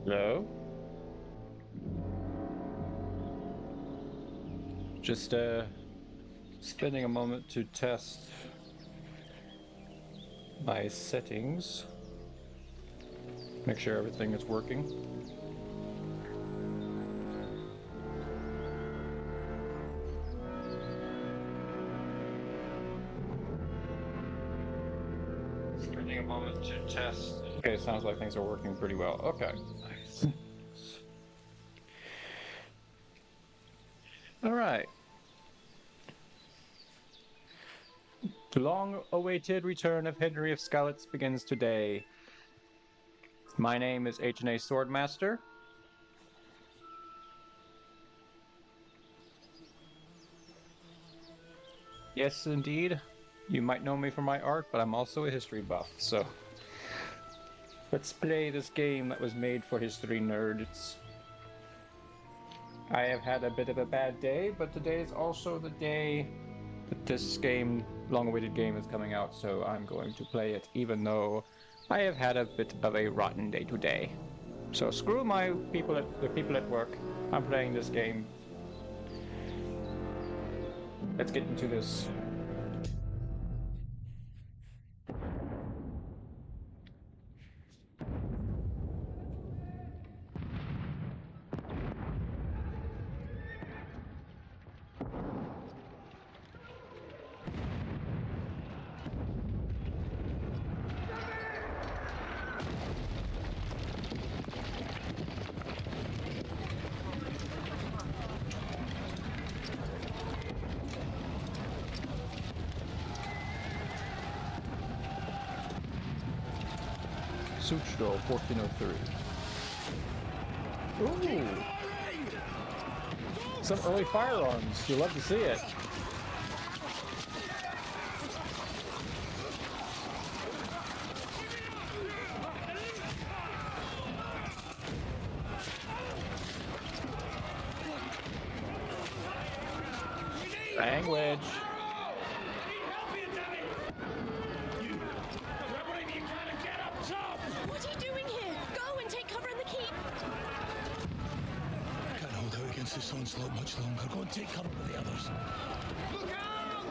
Hello? Just spending a moment to test my settings. Make sure everything is working. Spending a moment to test. Okay, sounds like things are working pretty well. Okay. Nice. All right. The long-awaited return of Henry of Skalitz begins today. My name is H&A Swordmaster. Yes, indeed. You might know me for my art, but I'm also a history buff, so let's play this game that was made for history nerds. I have had a bit of a bad day, but today is also the day that this game, long-awaited game, is coming out, so I'm going to play it, even though I have had a bit of a rotten day today. So screw the people at work. I'm playing this game. Let's get into this. Suchro 1403. Ooh! Some early firearms. You'll love to see it. Language. What are you doing here? Go and take cover in the keep! I can't hold out against this onslaught much longer. Go and take cover with the others. Look out!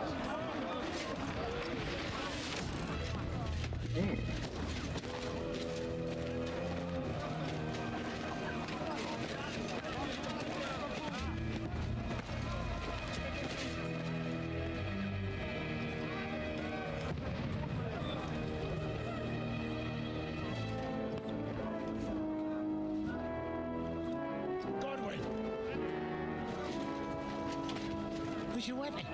Godwin! Where's your weapon?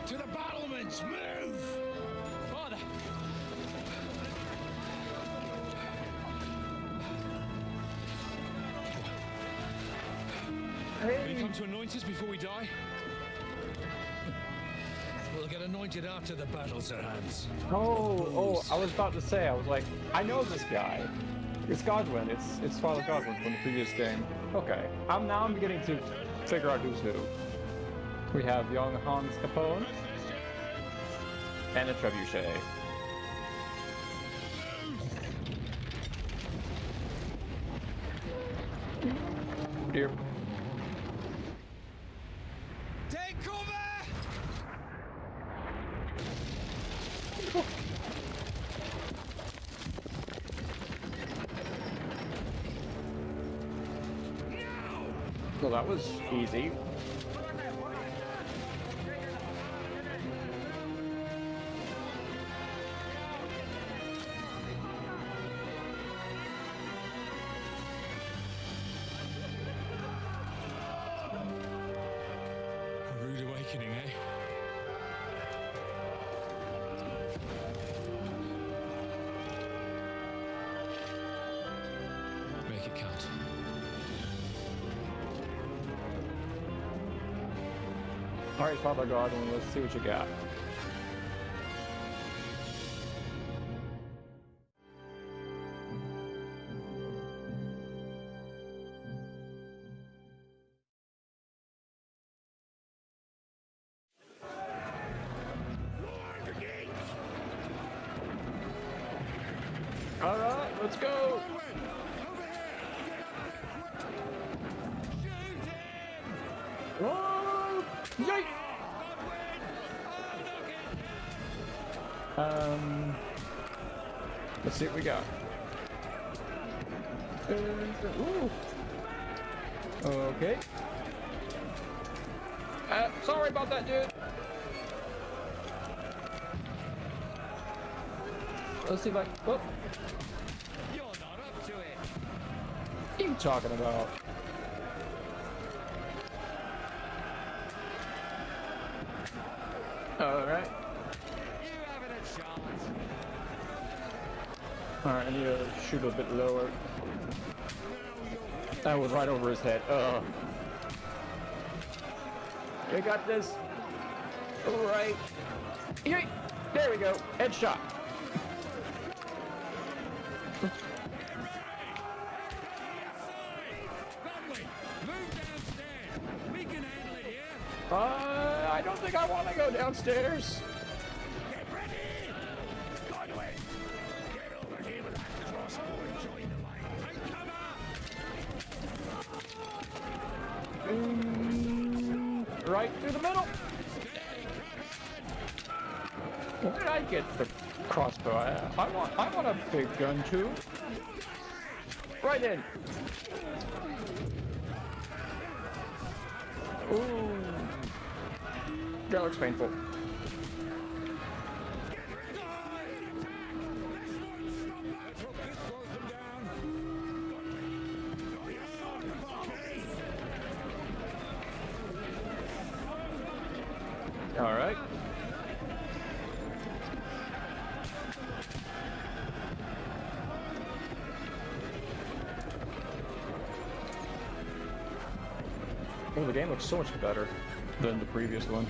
To the battlements! Move! Father! Will you come to anoint us before we die? We'll get anointed after the battle, Sir Hans. Oh, I was about to say, I was like, I know this guy. It's Godwin. It's Father Godwin from the previous game. Okay. I'm beginning to figure out who's who. We have young Hans Capone and a trebuchet. Dear. Take cover! Well, that was easy. A rude awakening, eh? Make it count. All right, Father Godwin, let's see what you got. All right, let's go. Godwin! Oh, yay! Let's see what we got. Ooh. Okay. Sorry about that, dude. Let's see if I. Oh. You're not up to it. What are you talking about? Alright. You haven't a chance. Alright, I need to shoot a bit lower. That was right over his head. You got this. Alright. There we go. Headshot. I don't think I want to go downstairs. Get ready! Good way. Get over here with that crossbow and join the line. Take cover! Right through the middle. Where did I get the crossbow? I want a big gun too. Right in. Ooh. That looks painful. All right. Oh, the game looks so much better than the previous one.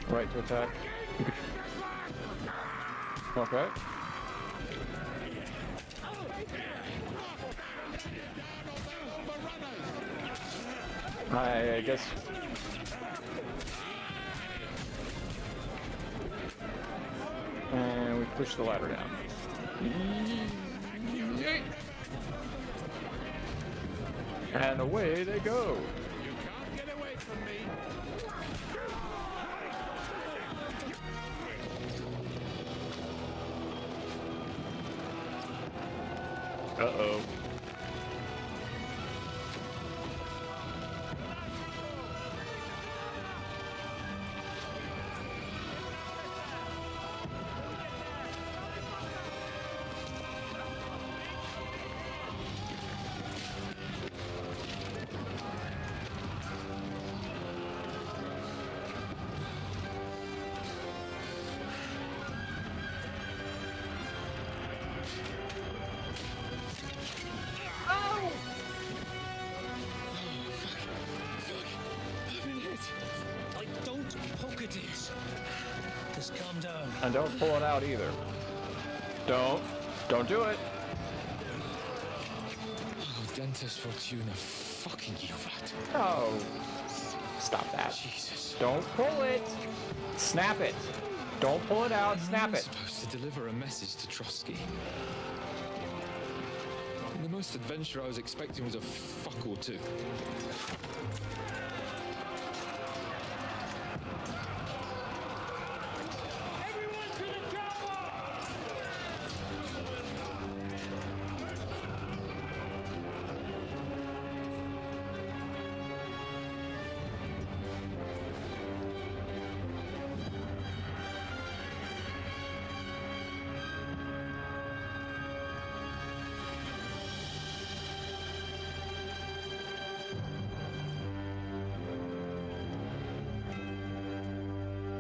Right to attack. Okay. I guess. And we push the ladder down. And away they go. You can't get away from me. Uh-oh. Don't poke at it. Just calm down. And don't pull it out either. Don't do it. Oh, Dentist Fortuna, fucking you rat. Oh, stop that. Jesus. Don't pull it. Snap it. Don't pull it out. Snap I'm it. supposed to deliver a message to Trotsky. And the most adventure I was expecting was a fuck or two.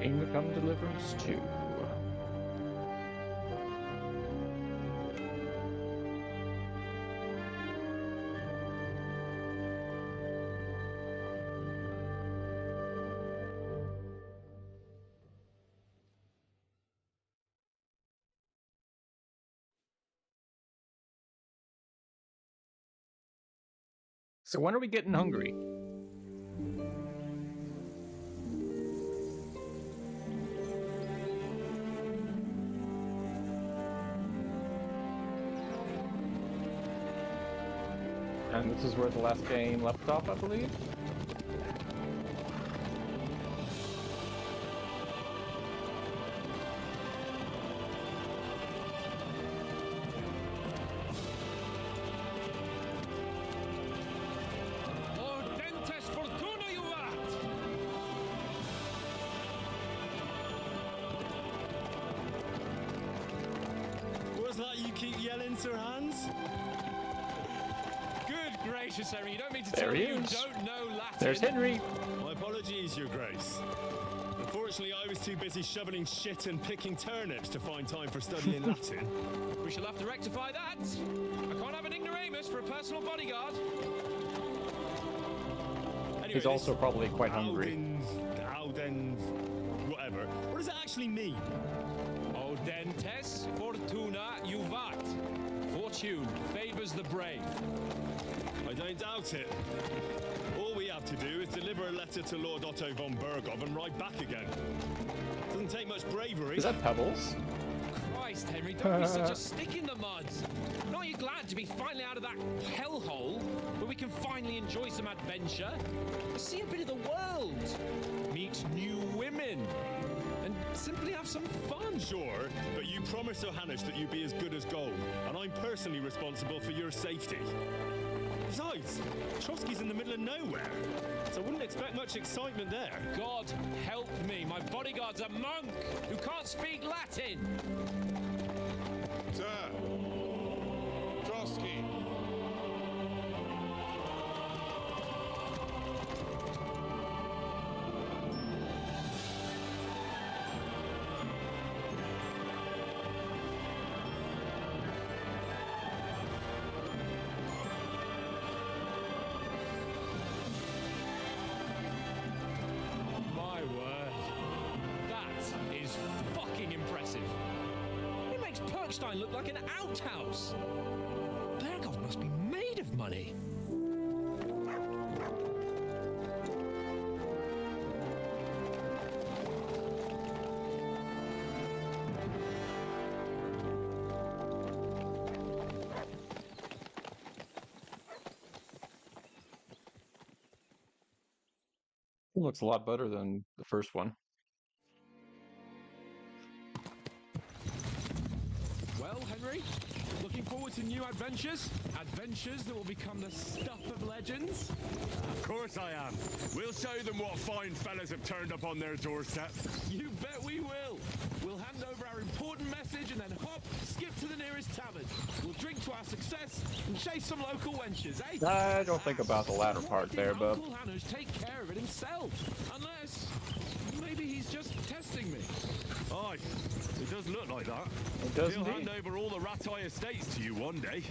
Game Become Deliverance 2. So when are we getting hungry? And this is where the last game left off, I believe. What's that you keep yelling, Sir Hans? Good gracious, Henry, you don't mean to There tell he me you is. don't know Latin? There's Henry. My apologies, Your Grace. Unfortunately, I was too busy shoveling shit and picking turnips to find time for studying Latin. We shall have to rectify that. I can't have an ignoramus for a personal bodyguard. Anyway, He's also probably quite hungry. Audens, whatever. What does it actually mean? Audentes fortuna juvat. Fortune favors the brave. I don't doubt it. All we have to do is deliver a letter to Lord Otto von Bergov and ride back again. Doesn't take much bravery. Is that Pebbles? Christ, Henry, don't be such a stick in the mud. Aren't you glad to be finally out of that hellhole where we can finally enjoy some adventure? See a bit of the world, meet new women, and simply have some fun. Sure, but you promised Johannes that you'd be as good as gold, and I'm personally responsible for your safety. Besides, Trotsky's in the middle of nowhere, so I wouldn't expect much excitement there. God help me, my bodyguard's a monk who can't speak Latin. Sir! Trotsky! My word, that is fucking impressive. It makes Perkstein look like an outhouse. Bergov must be made of money. It looks a lot better than the first one. Well, Henry, looking forward to new adventures? Adventures that will become the stuff of legends? Of course I am. We'll show them what fine fellas have turned up on their doorstep. You bet we will. We'll hand over our important message and then hop, skip to the nearest tavern. We'll drink to our success and chase some local wenches, eh? I don't think about the latter part there, but Uncle Hanush take care of it himself. Unless, maybe he's just testing me. Aye, it does look like that. it does He'll hand indeed. over all the Ratai estates to you one day.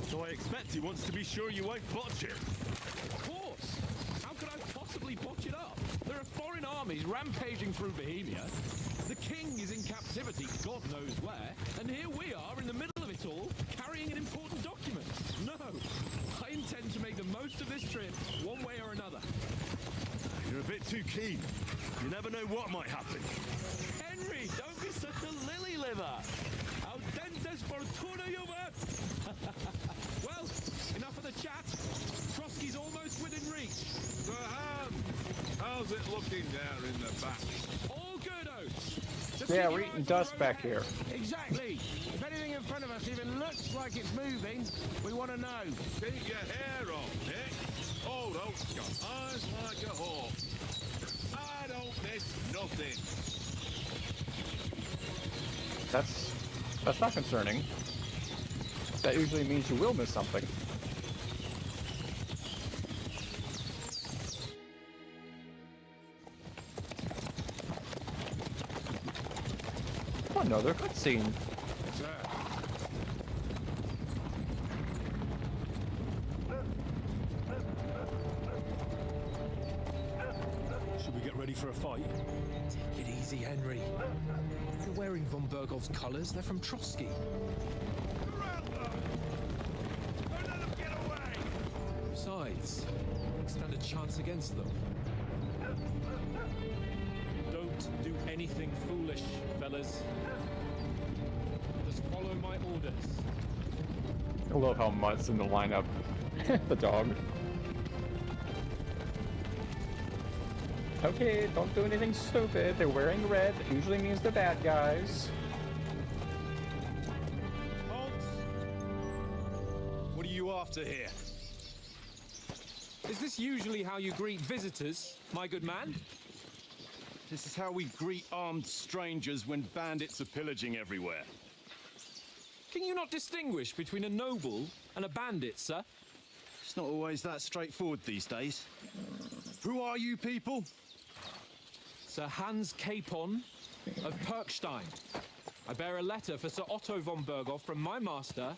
So I expect he wants to be sure you won't botch it. Of course. How could I possibly botch it up? There are foreign armies rampaging through Bohemia. The king is in captivity, God knows where, and here we are in the middle of it all, carrying an important document. No, I intend to make the most of this trip, one way or another. You're a bit too keen. You never know what might happen. Henry, don't be such a lily liver. Audentes fortuna juvat. Well, enough of the chat. Trotsky's almost within reach. Sir Hans! How's it looking there in the back? All good, Oates. Just Yeah, keep we're your eating eyes on the dust road back ahead. here. Exactly. If anything in front of us even looks like it's moving, we want to know. Keep your hair on, Nick. Old Oak's got eyes like a hawk. I don't miss nothing. That's not concerning. That usually means you will miss something. Oh, another cutscene. Sir, Should we get ready for a fight? Take it easy, Henry. You're wearing von Bergov's colours. They're from Trotsky. Don't let them get away! Besides, stand a chance against them. Don't do anything foolish, fellas. Just follow my orders. I love how Mutt's in the lineup. The dog. Okay, don't do anything stupid. They're wearing red. That usually means they're bad guys. Halt! What are you after here? Is this usually how you greet visitors, my good man? This is how we greet armed strangers when bandits are pillaging everywhere. Can you not distinguish between a noble and a bandit, sir? It's not always that straightforward these days. Who are you people? Sir Hans Capon of Perkstein. I bear a letter for Sir Otto von Berghoff from my master,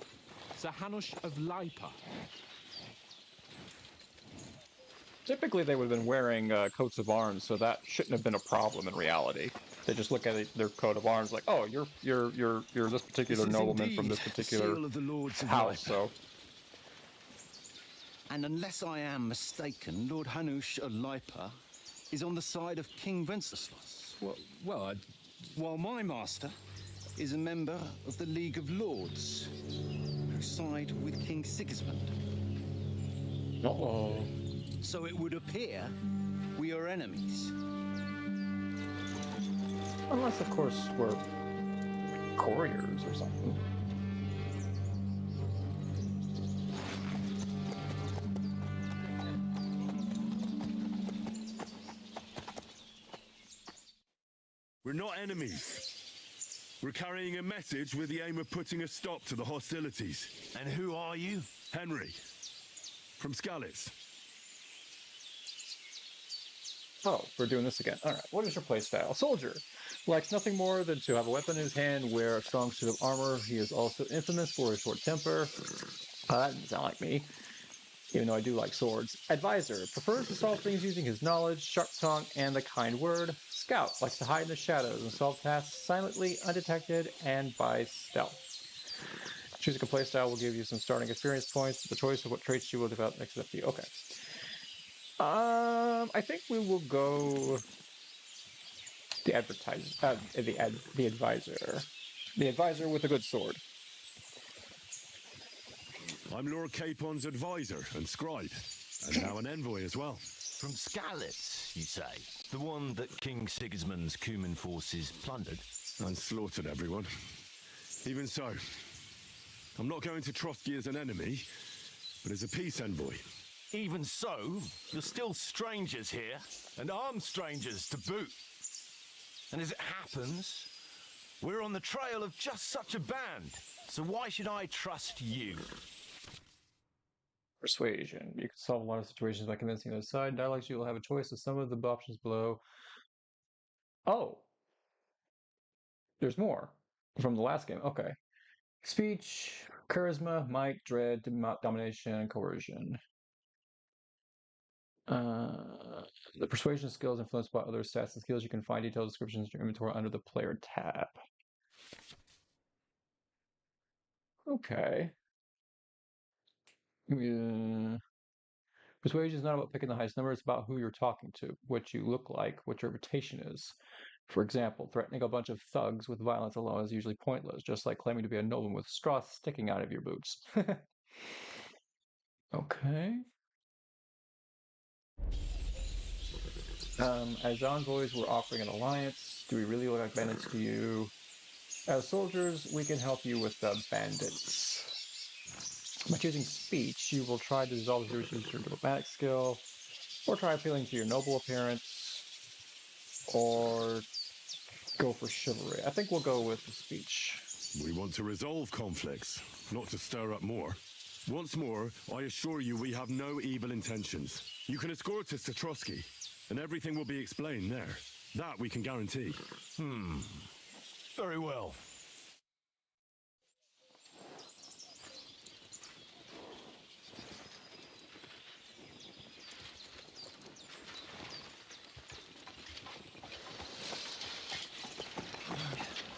Sir Hanush of Leipa. Typically, they would have been wearing coats of arms, so that shouldn't have been a problem in reality. They just look at their coat of arms like, oh, you're this particular nobleman from this particular seal of the Lords of house. Leipa. So, And unless I am mistaken, Lord Hanush of Leipa is on the side of King Wenceslas. Well, While my master is a member of the League of Lords, who side with King Sigismund. uh-oh. So it would appear we are enemies. Unless, of course, we're couriers or something. We're not enemies. We're carrying a message with the aim of putting a stop to the hostilities. And who are you? Henry, from Skalitz. Oh, we're doing this again. Alright, what is your playstyle? Soldier. Likes nothing more than to have a weapon in his hand, wear a strong suit of armor. He is also infamous for his short temper. That doesn't sound like me, even though I do like swords. Advisor. Prefers to solve things using his knowledge, sharp tongue, and the kind word. Scout. Likes to hide in the shadows and solve tasks silently, undetected, and by stealth. Choosing a playstyle will give you some starting experience points, but the choice of what traits you will develop makes it up to you. Okay. I think we will go the advisor. The advisor with a good sword. I'm Lord Capon's advisor and scribe, and now an envoy as well. From Skalitz, you say? The one that King Sigismund's Cuman forces plundered? And slaughtered everyone. Even so, I'm not going to Trotsky as an enemy, but as a peace envoy. Even so, you're still strangers here, and armed strangers to boot. And as it happens, we're on the trail of just such a band. So why should I trust you? Persuasion. You can solve a lot of situations by convincing the other side. Dialogues, you will have a choice of some of the options below. Oh. There's more from the last game. Okay. Speech, charisma, might, dread, domination, coercion. The persuasion skills influenced by other stats and skills. You can find detailed descriptions in your inventory under the player tab. Okay. Persuasion is not about picking the highest number, it's about who you're talking to, what you look like, what your reputation is. For example, threatening a bunch of thugs with violence alone is usually pointless, just like claiming to be a nobleman with straws sticking out of your boots. Okay. As envoys, we're offering an alliance. Do we really look like bandits to you? As soldiers, we can help you with the bandits. By choosing speech, you will try to dissolve your issues with your diplomatic skill, or try appealing to your noble appearance, or go for chivalry. I think we'll go with the speech. We want to resolve conflicts, not to stir up more. Once more, I assure you we have no evil intentions. You can escort us to Trotsky, and everything will be explained there. That we can guarantee. Very well.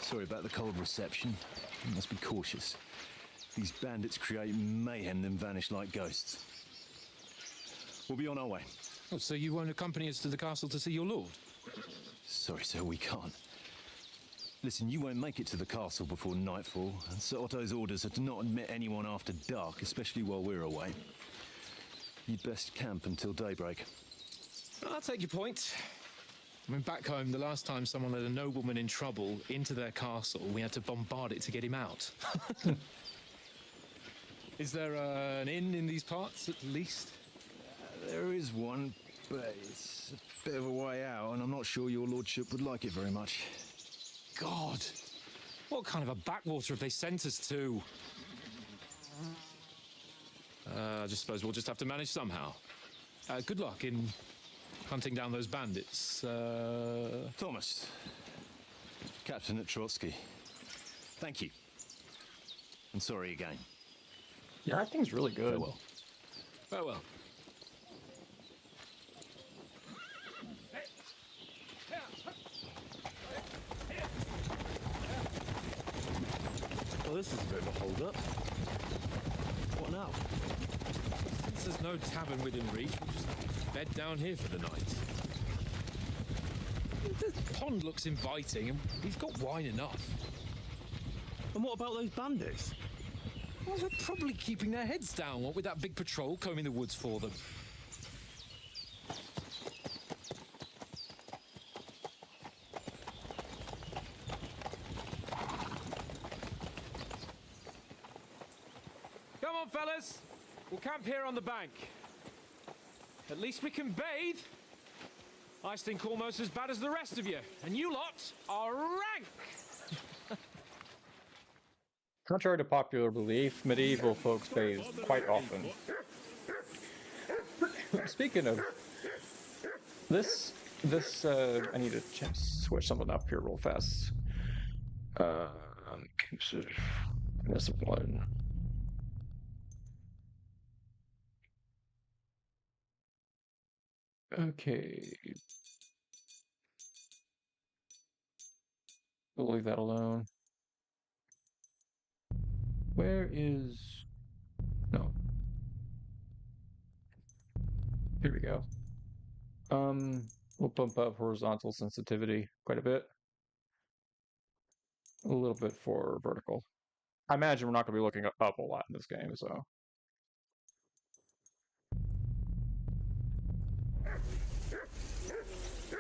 Sorry about the cold reception. You must be cautious. These bandits create mayhem, then vanish like ghosts. We'll be on our way. Oh, so you won't accompany us to the castle to see your lord? Sorry, sir, we can't. Listen, you won't make it to the castle before nightfall, and Sir Otto's orders are to not admit anyone after dark, especially while we're away. You'd best camp until daybreak. I'll take your point. I mean, back home, the last time someone led a nobleman in trouble into their castle, we had to bombard it to get him out. Is there an inn in these parts, at least? There is one, but it's a bit of a way out, and I'm not sure your lordship would like it very much. God! What kind of a backwater have they sent us to? I just suppose we'll just have to manage somehow. Good luck in hunting down those bandits. Thomas, Captain at Trotsky. Thank you. And sorry again. Your acting's really good. Farewell. Farewell. Well, this is a bit of a hold-up. What now? Since there's no tavern within reach, we'll just bed down here for the night. The pond looks inviting, and we've got wine enough. And what about those bandits? Well, they're probably keeping their heads down, what with that big patrol combing the woods for them. Come on, fellas. We'll camp here on the bank. At least we can bathe. I stink almost as bad as the rest of you, and you lot are rank! Contrary to popular belief, medieval folks bathe quite often. Speaking of this, I need to switch something up here real fast. This one. Okay. We'll leave that alone. Where is... No. Here we go. We'll bump up horizontal sensitivity quite a bit. A little bit for vertical. I imagine we're not going to be looking up a lot in this game, so...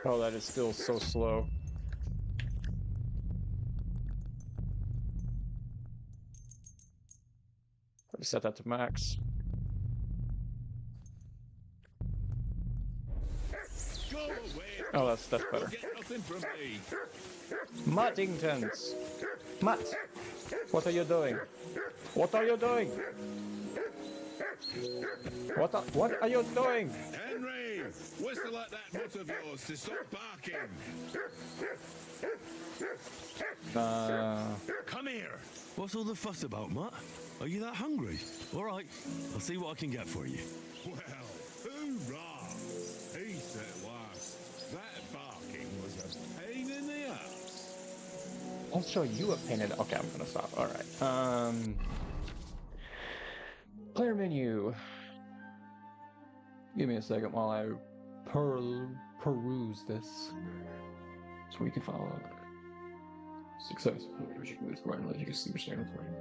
Oh, that is still so slow. Let me set that to max. Go away. Oh, that's better. Get nothing from me. Muddingtons! Mutt! What are you doing? What are you doing? What are you doing? Henry, whistle at that mutt of yours to stop barking. Come here. What's all the fuss about, Mutt? Are you that hungry? All right, I'll see what I can get for you. Well, hoorah! He said was. That barking was a pain in the ass. I'll show you a painted. Okay, I'm gonna stop. All right. Player menu. Give me a second while I peruse this, so we can follow. Success. You can see your standard frame.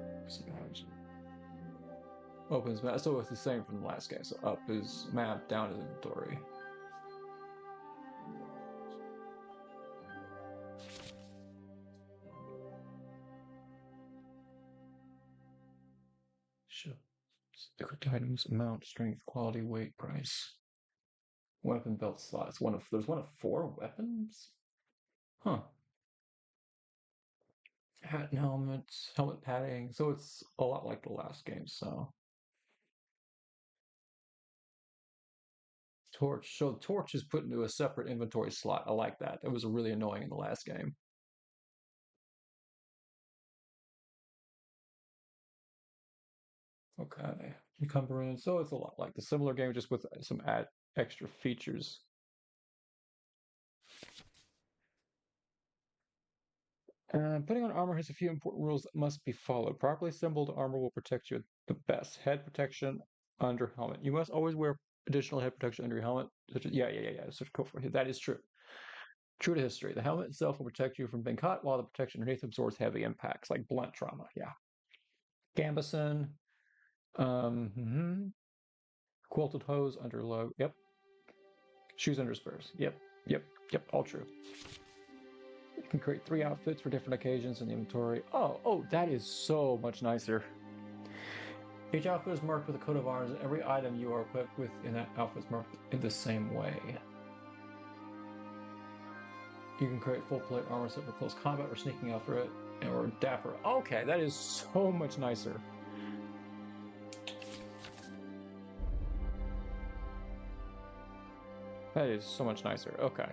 Opens map. So it's the same from the last game. So up is map, down is inventory. Show. Equipped items, amount, strength, quality, weight, price. Weapon belt slots. There's one of 4 weapons? Huh. Hat and helmet padding. So it's a lot like the last game, so. Torch. So the torch is put into a separate inventory slot. I like that. That was really annoying in the last game. Okay. Encumbrance. So it's a lot like the similar game, just with some extra features. Putting on armor has a few important rules that must be followed. Properly assembled armor will protect you the best. Head protection under helmet. You must always wear additional head protection under your helmet. Yeah. So go for it. That is true. True to history. The helmet itself will protect you from being caught, while the protection underneath absorbs heavy impacts, like blunt trauma. Yeah. Gambison. Quilted hose under low. Yep. Shoes under spurs. Yep. All true. You can create 3 outfits for different occasions in the inventory. Oh, that is so much nicer. Each outfit is marked with a coat of arms, and every item you are equipped with in that outfit is marked in the same way. You can create full plate armor set for close combat or sneaking outfit or dapper. Okay, that is so much nicer. That is so much nicer. Okay.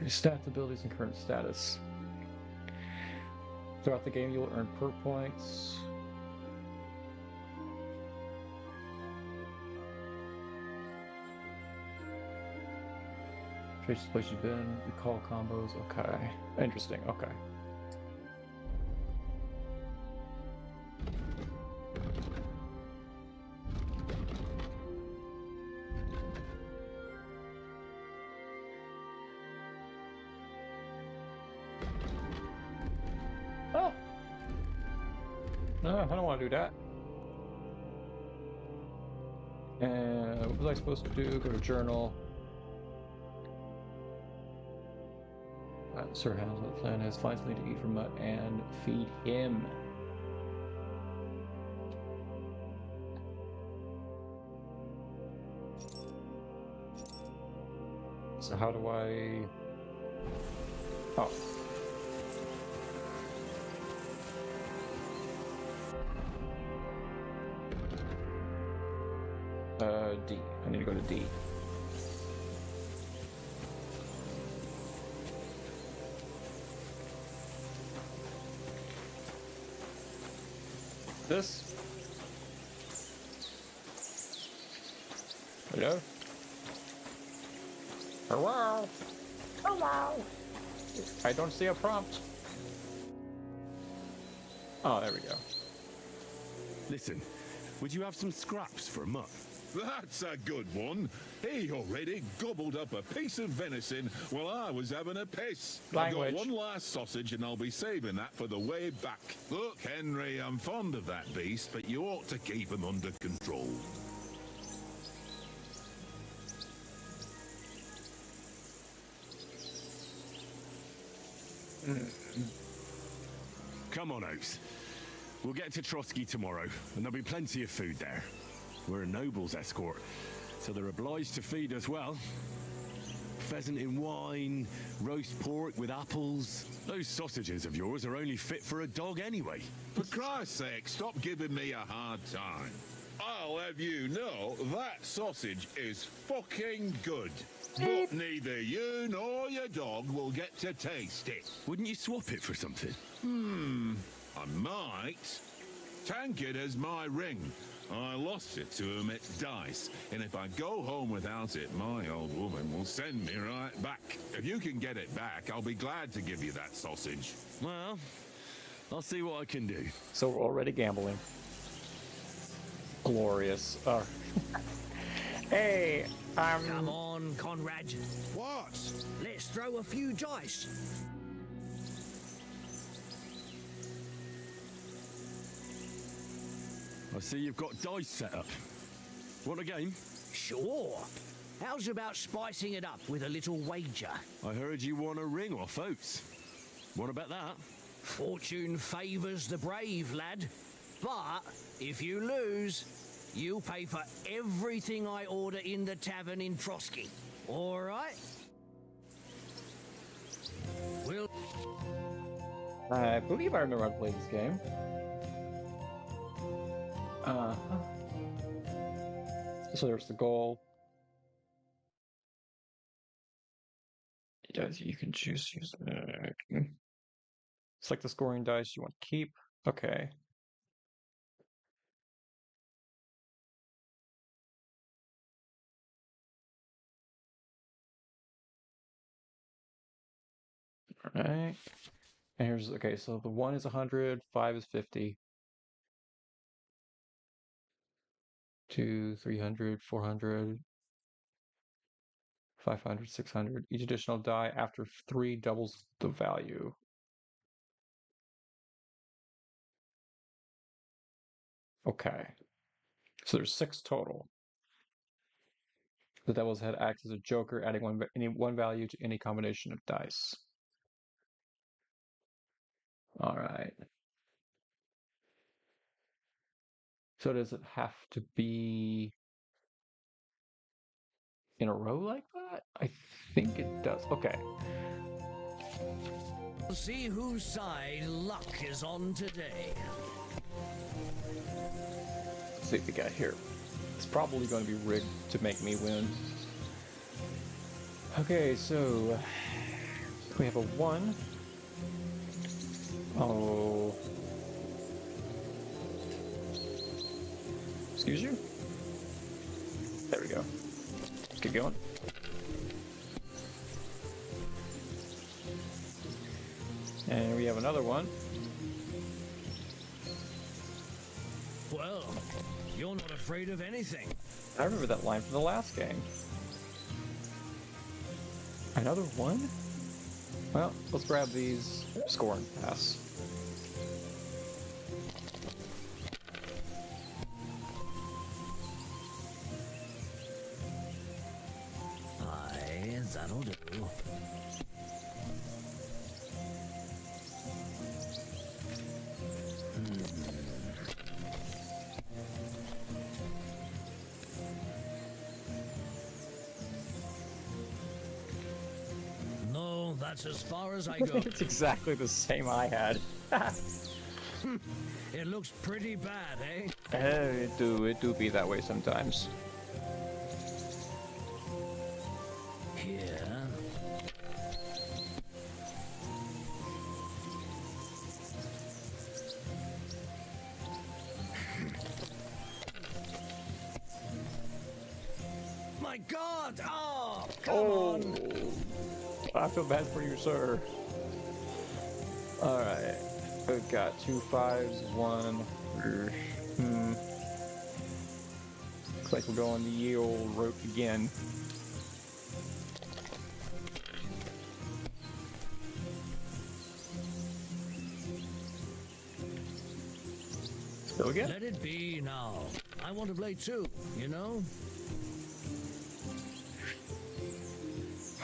Stats, abilities, and current status. Throughout the game, you will earn perk points. Trace the place you've been, recall combos. Okay. Interesting. Okay. Oh! No, I don't want to do that. And what was I supposed to do? Go to journal. Sir Hound's the plan is find something to eat from Mutt and feed him. So how do I... Oh. D. I need to go to D. This? Hello? Hello? Hello? I don't see a prompt. Oh, there we go. Listen, would you have some scraps for Mutt? That's a good one. He already gobbled up a piece of venison while I was having a piss. Language. I've got one last sausage and I'll be saving that for the way back. Look, Henry, I'm fond of that beast, but you ought to keep him under control. Come on, Oaks. We'll get to Trotsky tomorrow, and there'll be plenty of food there. We're a noble's escort, so they're obliged to feed us well. Pheasant in wine, roast pork with apples. Those sausages of yours are only fit for a dog anyway. For Christ's sake, stop giving me a hard time. I'll have you know that sausage is fucking good. But neither you nor your dog will get to taste it. Wouldn't you swap it for something? I might. Tankard has my ring. I lost it to him at dice, and if I go home without it, my old woman will send me right back. If you can get it back, I'll be glad to give you that sausage. Well, I'll see what I can do. So we're already gambling. Glorious. Hey, Come on, Conrad. What? Let's throw a few dice. I see you've got dice set up. Want a game? Sure. How's about spicing it up with a little wager? I heard you won a ring off Oates. What about that? Fortune favours the brave, lad. But if you lose, you'll pay for everything I order in the tavern in Trotsky. All right? We'll... I believe I remember how to play this game. So there's the goal. It does. You can choose. Select the scoring dice you want to keep. Okay. All right. And here's okay. So the 1 is 100, 5 is 50. 2, 300, 400, 500, 600. Each additional die after 3 doubles the value. Okay. So there's 6 total. The Devil's Head acts as a joker, adding one value to any combination of dice. All right. So does it have to be in a row like that? I think it does. Okay. We'll see whose side luck is on today. Let's see what we got here. It's probably going to be rigged to make me win. Okay, so we have a 1. Oh. Excuse you? There we go. Let's keep going. And we have another 1. Well, you're not afraid of anything. I remember that line from the last game. Another 1? Well, let's grab these, score and pass. Aye, that'll do. No, that's as far as I go. It's exactly the same I had. It looks pretty bad, eh? It do be that way sometimes. Here. My God! Oh, come on! I feel bad for you, sir. Alright. We've got 2 5s, 1. Looks like we're going the ye old rope again. Still again? Let it be now. I want to play too, you know?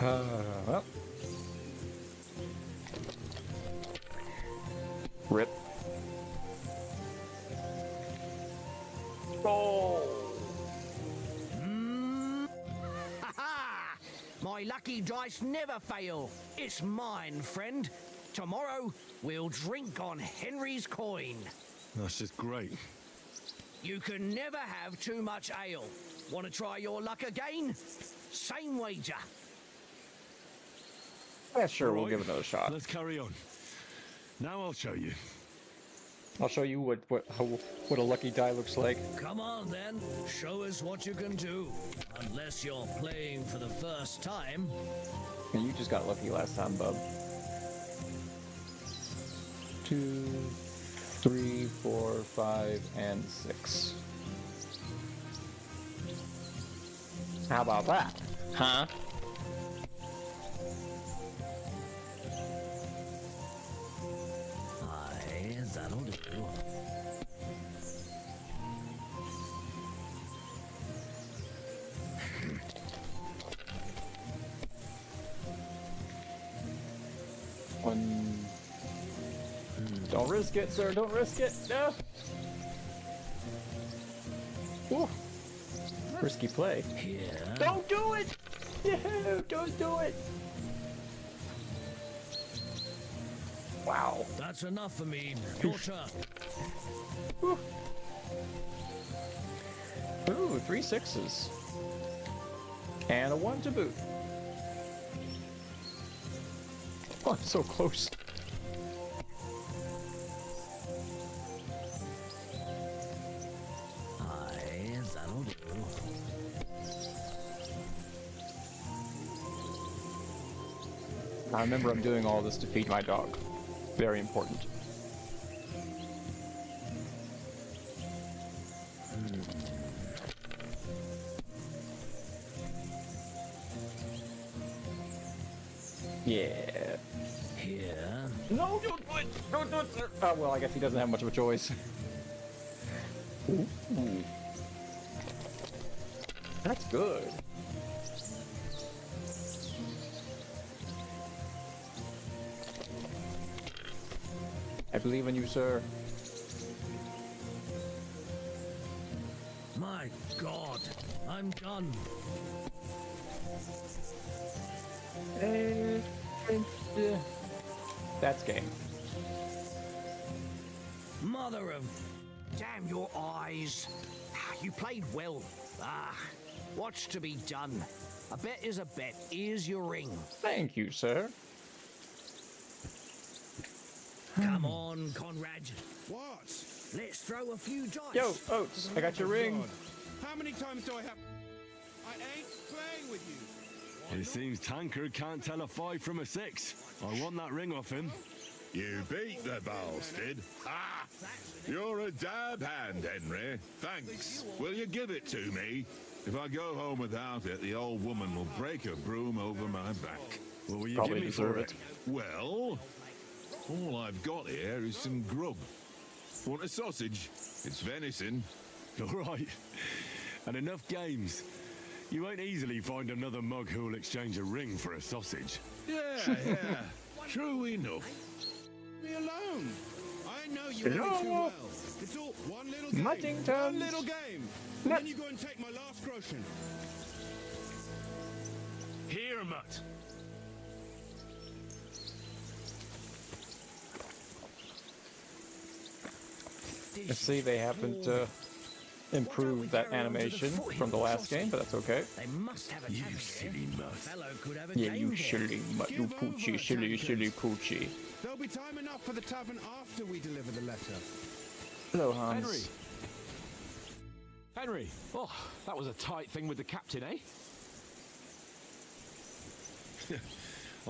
Well. Rip. Oh! Ha-ha! My lucky dice never fail. It's mine, friend. Tomorrow, we'll drink on Henry's coin. That's just great. You can never have too much ale. Want to try your luck again? Same wager. Yeah, sure, we'll Right, give it another shot. Let's carry on. Now I'll show you. I'll show you what a lucky die looks like. Come on, then. Show us what you can do. Unless you're playing for the first time. And you just got lucky last time, bub. 2, 3, 4, 5, and 6. How about that? Huh? Aye, that'll do. One. Don't risk it, sir. Don't risk it. No. Ooh. Risky play. Here. Don't do it! No, don't do it! Wow. That's enough for me. Your turn. Ooh, 3 6s. And a 1 to boot. Oh, I'm so close. Aye, that'll do. I remember I'm doing all this to feed my dog. Very important. Yeah. Here. No, don't do it! Don't do it, sir! Oh, well, I guess he doesn't have much of a choice. Ooh. That's good. I believe in you, sir. My God, I'm done. That's game. Mother of... Damn your eyes. You played well. What's to be done? A bet is a bet. Here's your ring. Thank you, sir. Come on, Conrad. What? Let's throw a few dice. Yo, Oates, I got your ring. How many times do I have... I ain't playing with you. It seems Tankard can't tell a 5 from a 6. I want that ring off him. You beat the bastard. Ah! You're a dab hand, Henry. Thanks. Will you give it to me? If I go home without it, the old woman will break her broom over my back. What will you Probably give me deserve for it. Well, all I've got here is some grub. Want a sausage? It's venison. All right. And enough games. You won't easily find another mug who'll exchange a ring for a sausage. Yeah. True enough. Leave me alone. I know you only too well. It's all one little game. Muddingtons. One little game. No. Then you go and take my last groschen. Here, Mutt. Let's see, they haven't improved that animation from the last game, but that's okay. They must have a You tavern silly here. mutt. A fellow could have a Yeah, game you here. silly, you poochie, silly poochie. There'll be time enough for the tavern after we deliver the letter. Hello, Hans. Henry. Henry. Oh, that was a tight thing with the captain, eh?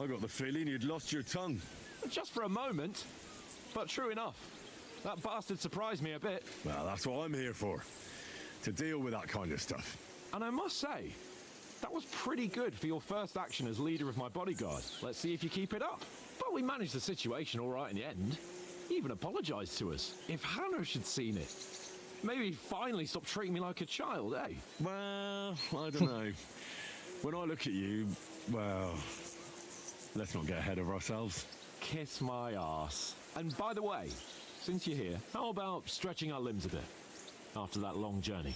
I got the feeling you'd lost your tongue. Just for a moment. But true enough. That bastard surprised me a bit. Well, that's what I'm here for. To deal with that kind of stuff. And I must say, that was pretty good for your first action as leader of my bodyguard. Let's see if you keep it up. But we managed the situation all right in the end. He even apologized to us. If Hanosh had seen it, maybe he'd finally stop treating me like a child, eh? Well, I don't know. When I look at you, well, let's not get ahead of ourselves. Kiss my arse. And by the way, since you're here, how about stretching our limbs a bit after that long journey?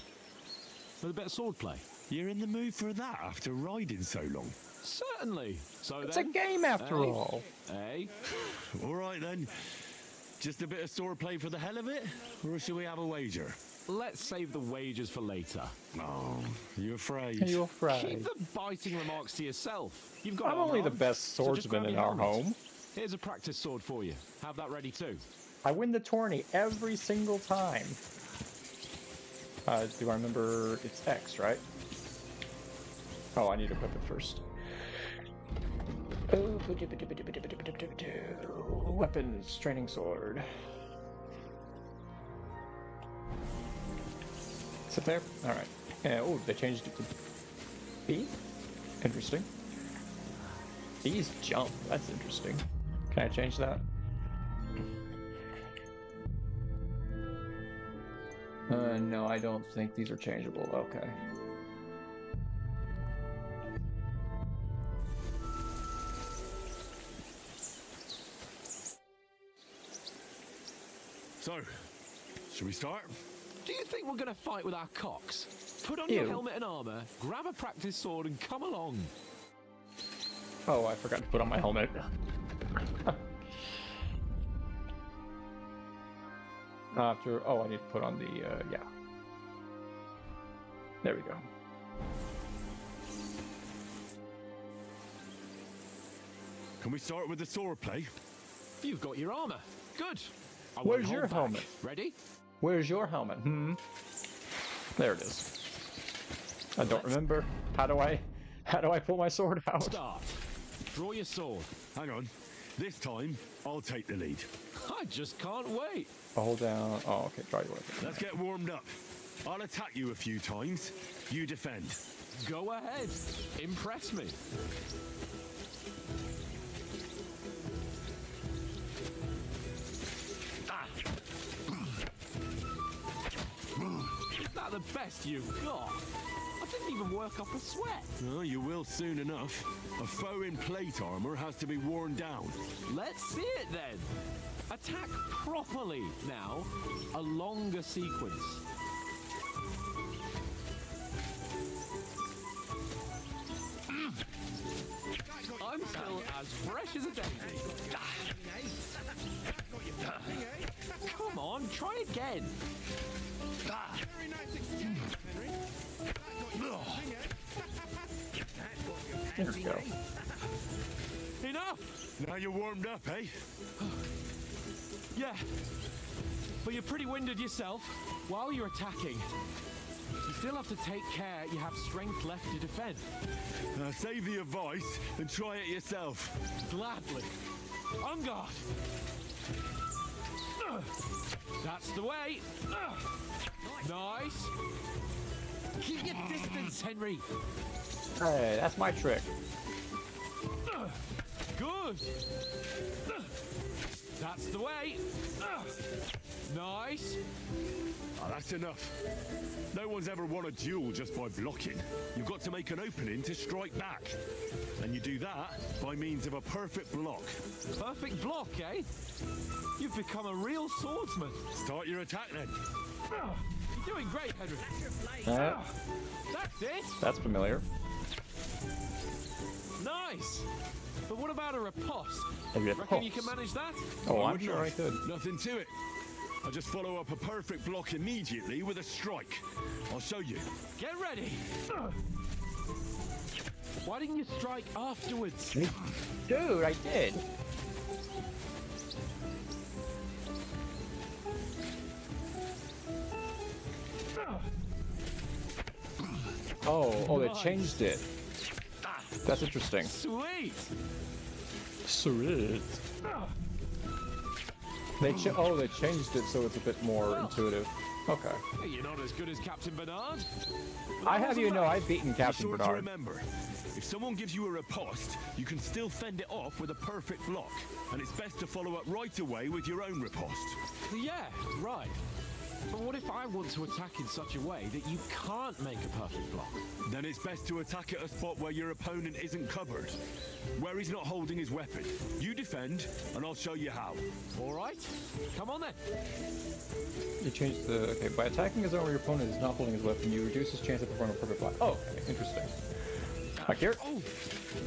With a bit of swordplay. You're in the mood for that after riding so long? Certainly. So It's a then, game after eh? all. Eh? All right then. Just a bit of swordplay for the hell of it? Or should we have a wager? Let's save the wagers for later. Oh, you afraid? Are you afraid? Keep the biting remarks to yourself. You've got I'm armor only the on, best so just swordsman grab in your our helmet. home. Here's a practice sword for you. Have that ready too. I win the tourney every single time. Do I remember? It's X, right? Oh, I need to equip it first. Weapons, training sword. Sit there? Alright. Oh, they changed it to B? Interesting. B's jump, that's interesting. Can I change that? No, I don't think these are changeable. Okay. So, should we start? Do you think we're going to fight with our cocks? Put on Ew. your helmet and armor, grab a practice sword, and come along. Oh, I forgot to put on my helmet. After, oh, I need to put on the, yeah. There we go. Can we start with the swordplay? You've got your armor. Good. I won't Where's hold your back. helmet? Ready? Where's your helmet? There it is. I don't remember. How do I pull my sword out? Start. Draw your sword. Hang on. This time, I'll take the lead. I just can't wait. Hold down. Oh, okay. Draw your weapon. Let's get warmed up. I'll attack you a few times. You defend. Go ahead. Impress me. the best you've got. I didn't even work up a sweat. Oh, you will soon enough. A foe in plate armor has to be worn down. Let's see it then. Attack properly now. A longer sequence. I'm still as fresh as a daisy. Come on, try again. Very nice exchange, Henry. There we go. Enough! Now you're warmed up, eh? Yeah, but you're pretty winded yourself. While you're attacking, you still have to take care you have strength left to defend. Save the advice and try it yourself. Gladly. On guard. That's the way. Nice. Keep your distance, Henry. Hey, that's my trick. Good. That's the way. Nice. Oh, that's enough. No one's ever won a duel just by blocking. You've got to make an opening to strike back. And you do that by means of a perfect block. Perfect block, eh? You've become a real swordsman. Start your attack then. You're doing great, Henry. That's it. That's familiar. Nice. But what about a riposte? A Reckon you riposte? can manage that? Oh, I'm Good sure enough. I could. Nothing to it. I'll just follow up a perfect block immediately with a strike. I'll show you. Get ready. Why didn't you strike afterwards? Dude, I did. Oh, they changed it. That's interesting. Sweet. Sweet. They changed it so it's a bit more intuitive. Okay. Hey, you're not as good as Captain Bernard. I have you know I've beaten Be Captain sure to Bernard. remember, if someone gives you a riposte, you can still fend it off with a perfect block. And it's best to follow up right away with your own riposte. Yeah, right. But what if I want to attack in such a way that you can't make a perfect block? Then it's best to attack at a spot where your opponent isn't covered, where he's not holding his weapon. You defend, and I'll show you how. All right. Come on then. You changed the... Okay, by attacking a zone where your opponent is not holding his weapon, you reduce his chance of performing a perfect block. Oh, okay, interesting. Like here? Oh,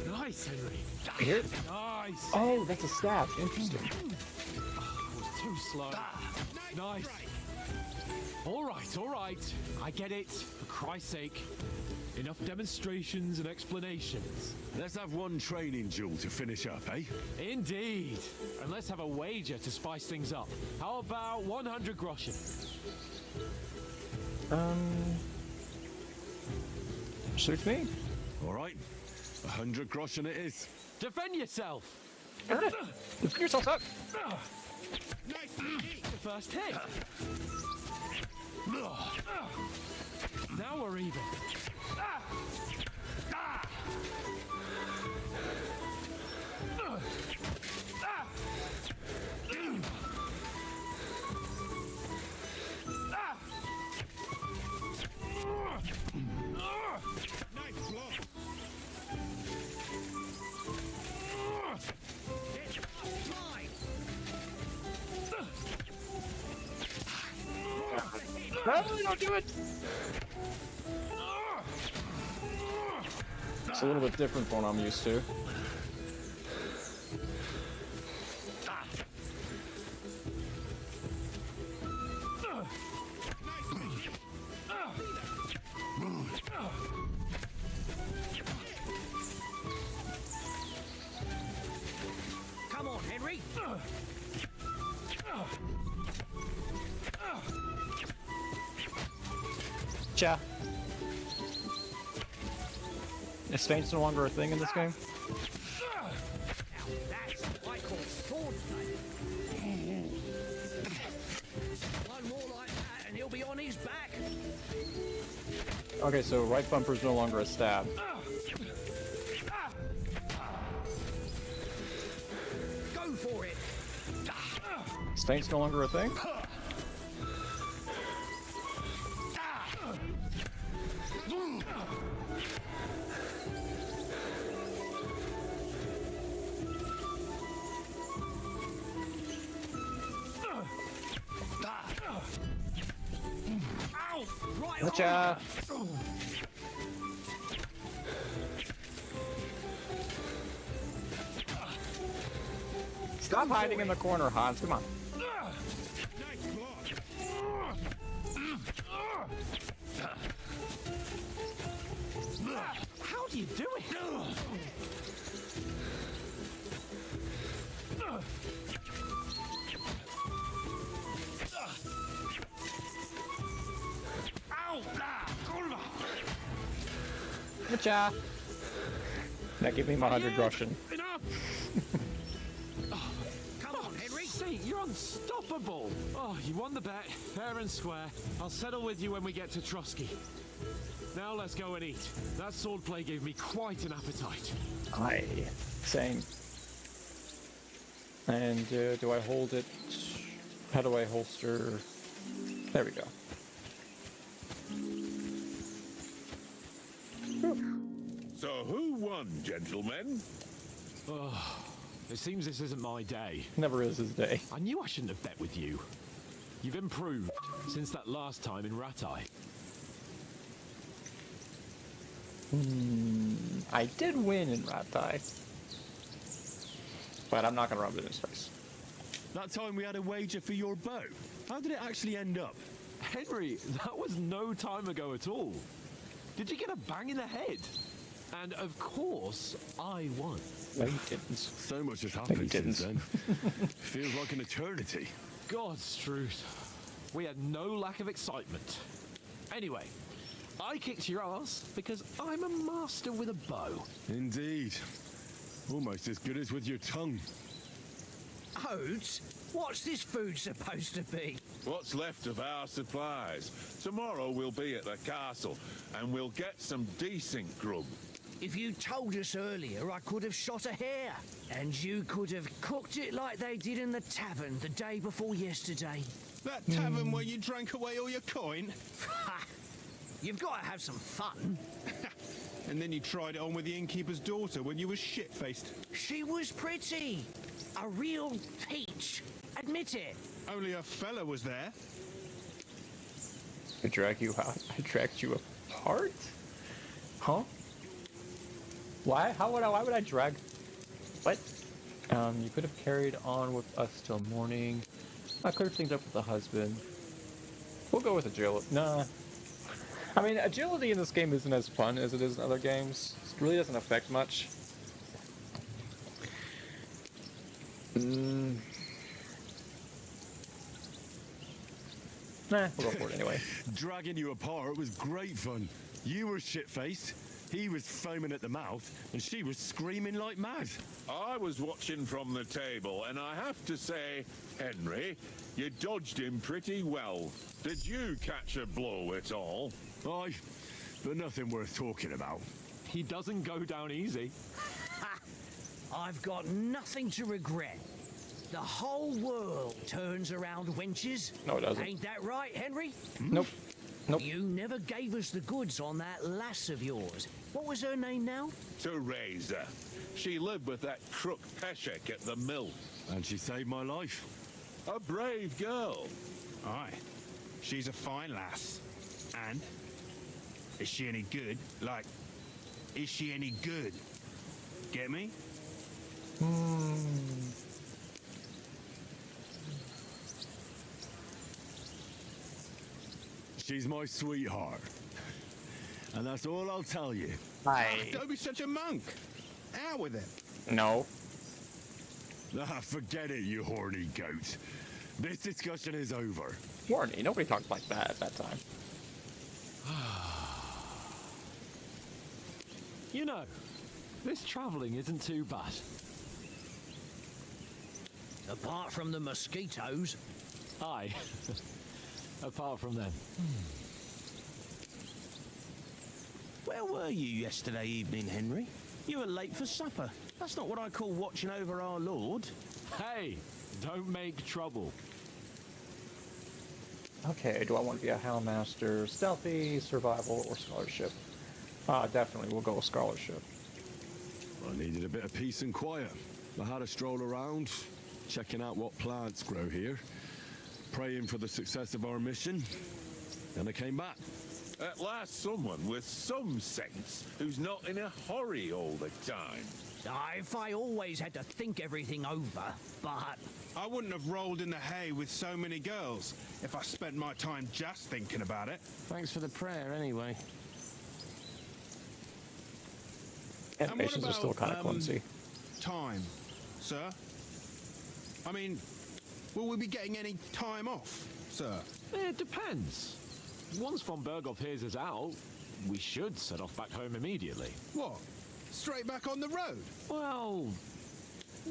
nice, Henry. Here? Nice. Oh, that's a stab. Interesting. I was too slow. Nice. All right. I get it. For Christ's sake. Enough demonstrations and explanations. Let's have one training duel to finish up, eh? Indeed. And let's have a wager to spice things up. How about 100 groschen? Suits me. All right. 100 groschen it is. Defend yourself. Lift yourself up. The first hit. Now we're even. Nice block. No, don't do it. It's a little bit different from what I'm used to. Come on, Henry. Cha. Is Faint's no longer a thing in this game? Now that's what I call swordplay. One more like that and he'll be on his back. Okay, so right bumper's no longer a stab. Go for it. Is Faint's no longer a thing? Gotcha! Stop hiding in the corner, Hans. Come on. How do you do it? Gotcha! Now give me my 100 Russian. Enough! Come on, Henry. See, you're unstoppable. Oh, you won the bet, fair and square. I'll settle with you when we get to Trotsky. Now let's go and eat. That swordplay gave me quite an appetite. Aye. Same. And do I hold it? How do I holster? There we go. So who won, gentlemen? Oh, it seems this isn't my day. Never is his day. I knew I shouldn't have bet with you. You've improved since that last time in Ratai. I did win in Ratai. But I'm not going to rub it in his face. That time we had a wager for your bow. How did it actually end up? Henry, that was no time ago at all. Did you get a bang in the head? And of course, I won. No, you didn't. So much has happened since then. Feels like an eternity. God's truth. We had no lack of excitement. Anyway, I kicked your ass because I'm a master with a bow. Indeed. Almost as good as with your tongue. Oats? What's this food supposed to be? What's left of our supplies. Tomorrow we'll be at the castle, and we'll get some decent grub. If you told us earlier, I could have shot a hare. And you could have cooked it like they did in the tavern the day before yesterday. That tavern where you drank away all your coin? Ha! You've got to have some fun. And then you tried it on with the innkeeper's daughter when you were shit-faced. She was pretty. A real peach. Admit it. Only a fella was there. I drag you out. I dragged you apart? Huh? Why? Why would I drag? What? You could have carried on with us till morning. I cleared things up with the husband. We'll go with agility. Nah. I mean, agility in this game isn't as fun as it is in other games. It really doesn't affect much. Nah, we'll go for it anyway. Dragging you apart was great fun. You were shit-faced, he was foaming at the mouth, and she was screaming like mad. I was watching from the table, and I have to say, Henry, you dodged him pretty well. Did you catch a blow at all? Aye, but nothing worth talking about. He doesn't go down easy. Ha! I've got nothing to regret. The whole world turns around wenches. No, it doesn't. Ain't that right, Henry? Nope. Nope. You never gave us the goods on that lass of yours. What was her name now? Teresa. She lived with that crook Peshek at the mill. And she saved my life. A brave girl. Aye. She's a fine lass. And? Is she any good? Like, is she any good? Get me? She's my sweetheart. And that's all I'll tell you. Don't be such a monk. Out with it. No. Ah, forget it, you horny goat. This discussion is over. Horny. Nobody talked like that at that time. You know, this travelling isn't too bad. Apart from the mosquitoes. Aye. Apart from them. Where were you yesterday evening, Henry? You were late for supper. That's not what I call watching over our Lord. Hey, don't make trouble. Okay, do I want to be a Houndmaster, Stealthy, Survival, or Scholarship? Ah, definitely. We'll go with scholarship. I needed a bit of peace and quiet. I had a stroll around, checking out what plants grow here, praying for the success of our mission. Then I came back. At last, someone with some sense who's not in a hurry all the time. If I always had to think everything over, but... I wouldn't have rolled in the hay with so many girls if I spent my time just thinking about it. Thanks for the prayer, anyway. Animations are still kind of clumsy. Time, sir? I mean, will we be getting any time off, sir? It depends. Once von Berghoff hears us out, we should set off back home immediately. What? Straight back on the road? Well,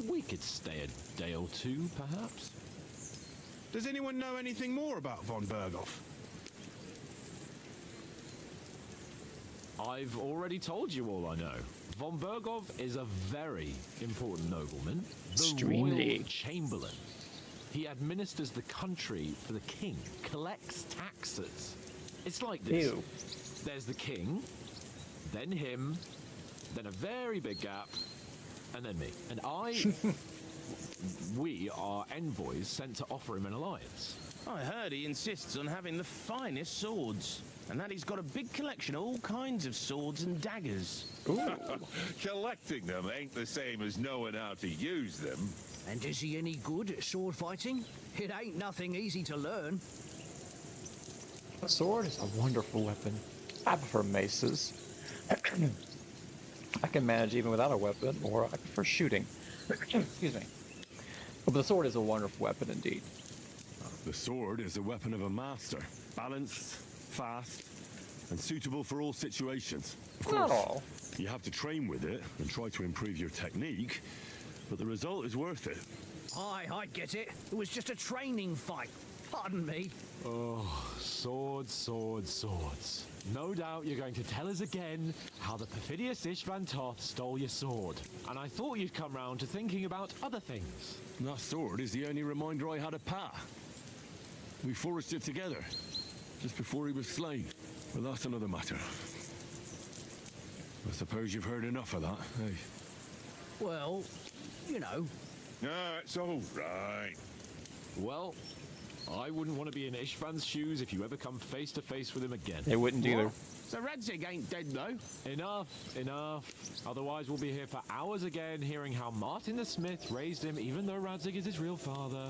we could stay a day or two, perhaps. Does anyone know anything more about von Berghoff? I've already told you all I know. Von Berghoff is a very important nobleman, the Royal Chamberlain. He administers the country for the king, collects taxes. It's like this. Ew. There's the king, then him, then a very big gap, and then me. And we are envoys sent to offer him an alliance. I heard he insists on having the finest swords, and that he's got a big collection of all kinds of swords and daggers. Collecting them ain't the same as knowing how to use them. And is he any good at sword fighting? It ain't nothing easy to learn. A sword is a wonderful weapon. I prefer maces. I can manage even without a weapon, or I prefer shooting. Excuse me. But the sword is a wonderful weapon indeed. The sword is the weapon of a master. Balanced, fast, and suitable for all situations. Of course, Not all. You have to train with it and try to improve your technique, but the result is worth it. I get it. It was just a training fight. Pardon me. Oh, swords, swords, swords. No doubt you're going to tell us again how the perfidious Ishvan Toth stole your sword. And I thought you'd come round to thinking about other things. That sword is the only reminder I had of Pa. We forged it together, just before he was slain. But that's another matter. I suppose you've heard enough of that, eh? Well, you know. No, it's all right. Well, I wouldn't want to be in Ishvan's shoes if you ever come face to face with him again. They wouldn't either. So Radzig ain't dead, though? Enough, enough. Otherwise we'll be here for hours again hearing how Martin the Smith raised him even though Radzig is his real father.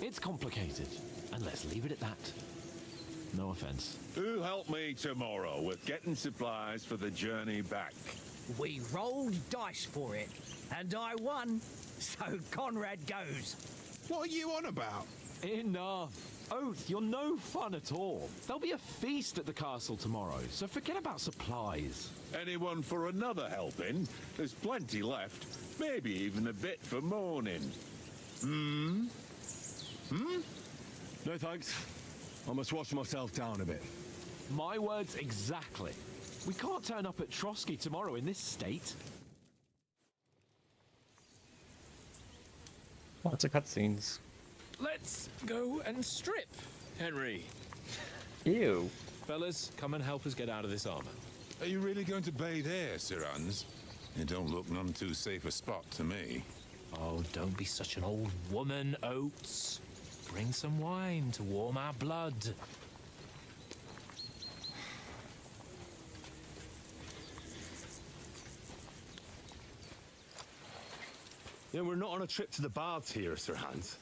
It's complicated, and let's leave it at that. No offense. Who'll help me tomorrow with getting supplies for the journey back? We rolled dice for it, and I won. So Conrad goes. What are you on about? Enough. Oath, you're no fun at all. There'll be a feast at the castle tomorrow, so forget about supplies. Anyone for another helping? There's plenty left. Maybe even a bit for morning. No thanks. I must wash myself down a bit. My words exactly. We can't turn up at Trotsky tomorrow in this state. Lots of cutscenes. Let's go and strip, Henry. Ew. Fellas, come and help us get out of this armor. Are you really going to bathe here, Sir Hans? It don't look none too safe a spot to me. Oh, don't be such an old woman, Oates. Bring some wine to warm our blood. Yeah, we're not on a trip to the baths here, Sir Hans.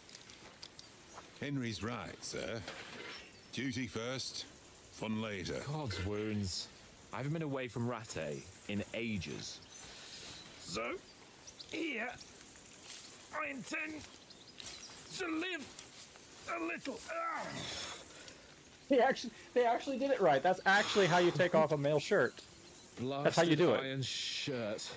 Henry's right, sir. Duty first, fun later. God's wounds. I haven't been away from Rattay in ages. So, here, I intend to live a little. They actually did it right. That's actually how you take off a male shirt. That's how you do it. Iron shirt.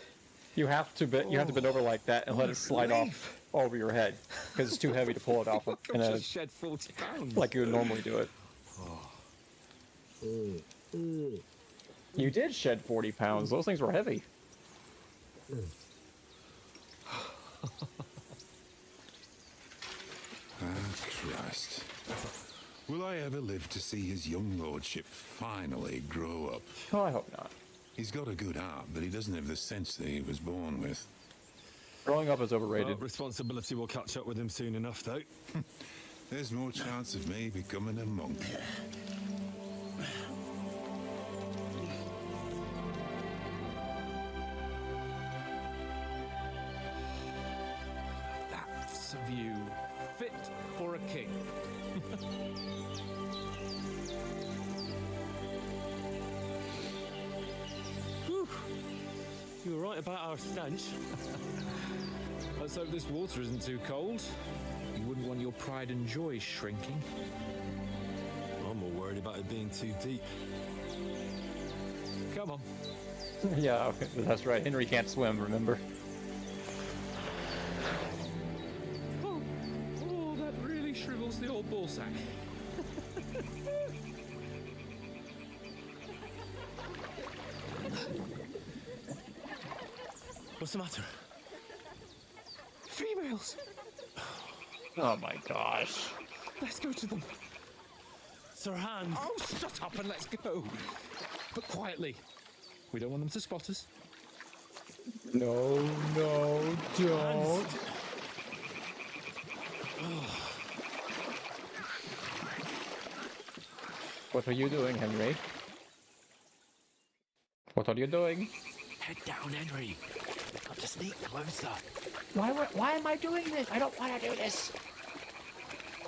You have to bend over like that and let it slide off over your head because it's too heavy to pull it off in a, Just shed 40 pounds. like you would normally do it. You did shed 40 pounds. Those things were heavy. Christ. Will I ever live to see his young lordship finally grow up? Oh, I hope not. He's got a good heart, but he doesn't have the sense that he was born with. Growing up is overrated. Well, responsibility will catch up with him soon enough, though. There's more chance of me becoming a monk. That's a view fit for a king. Whew. You were right about our stench. Let's hope this water isn't too cold. You wouldn't want your pride and joy shrinking. I'm more worried about it being too deep. Come on. Yeah, okay, that's right. Henry can't swim, remember? Oh, that really shrivels the old ball sack. What's the matter? Females! Oh my gosh. Let's go to them. Sir Hans. Oh, shut up and let's go. But quietly. We don't want them to spot us. No, no, don't. What are you doing, Henry? What are you doing? Head down, Henry. We've got to sneak closer. Why am I doing this? I don't want to do this.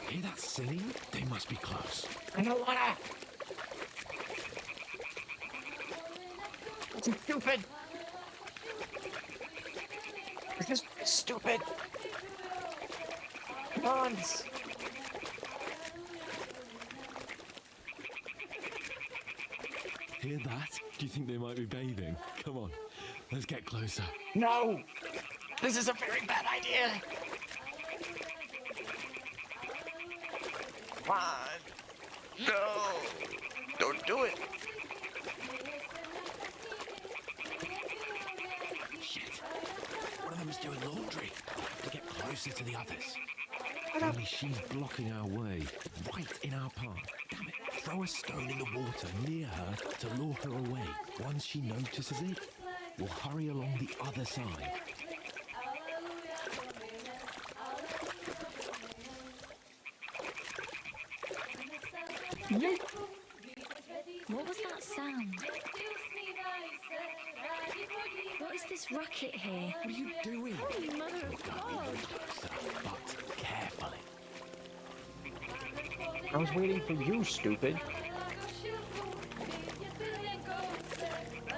Hear that singing? They must be close. I don't want to. It's stupid. This is stupid. Come on. Hear that? Do you think they might be bathing? Come on, let's get closer. No! This is a very bad idea! Come on! No! Don't do it! Shit! One of them's doing laundry. Have to get closer to the others. Only she's blocking our way, right in our path. Damn it! Throw a stone in the water near her to lure her away. Once she notices it, we'll hurry along the other side. What was that sound? What is this racket here? What are you doing? Holy mother of God! But carefully. I was waiting for you, stupid.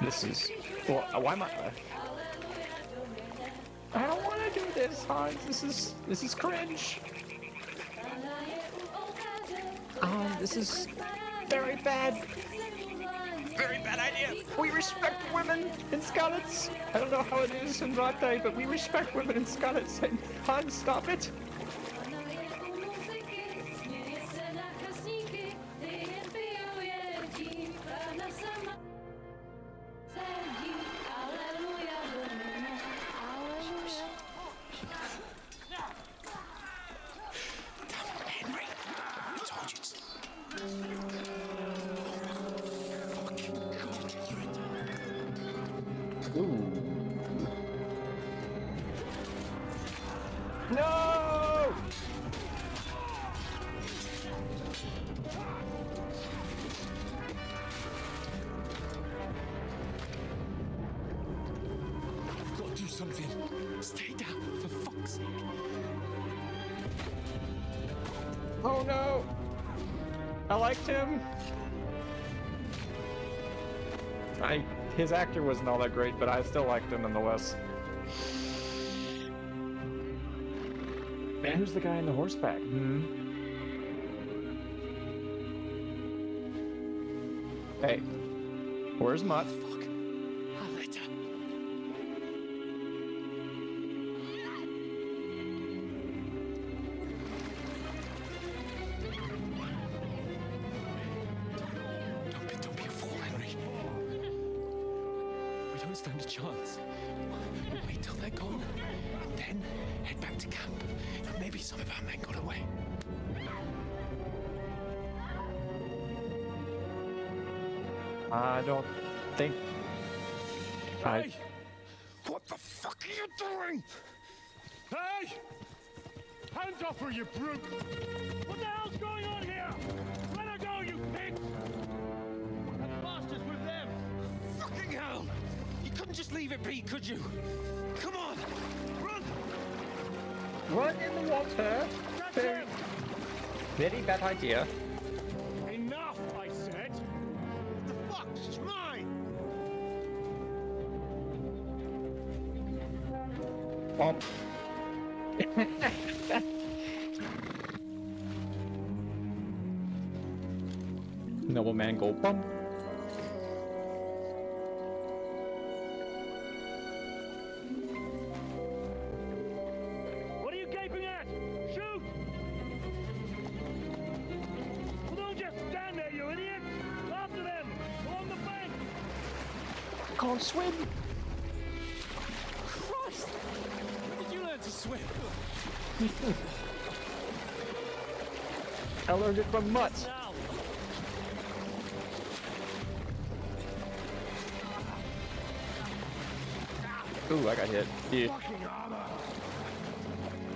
This is... Well, why am I... I don't want to do this, Hans. This is cringe. This is very bad. Very bad idea. We respect women in Skalitz. I don't know how it is in Rate, but we respect women in Skalitz. And Hans, stop it. No! I've got to do something. Stay down, for fuck's sake. Oh no! I liked him. His actor wasn't all that great, but I still liked him nonetheless. Man, who's the guy on the horseback? Hey, where's Mutt? Fuck. Aletta. Don't be a fool, Henry. We don't stand a chance. We'll wait till they're gone, and then head back to camp. Maybe some of our men got away. I don't think Hey! What the fuck are you doing? Hey! Hands off her, you brute! What the hell's going on here? Let her go, you pig! That bastard's with them! Fucking hell! You couldn't just leave it be, could you? Come on! Run! Run in the water. Very bad idea. Enough, I said! The fuck? She's mine! Bump. Nobleman go bump. What are you gaping at? Shoot! Well, don't just stand there, you idiot! After them! Along the bank! Can't swim. Christ! When did you learn to swim? I learned it from Mutt. Now! Ooh, I got hit. Yeah. Fucking armor!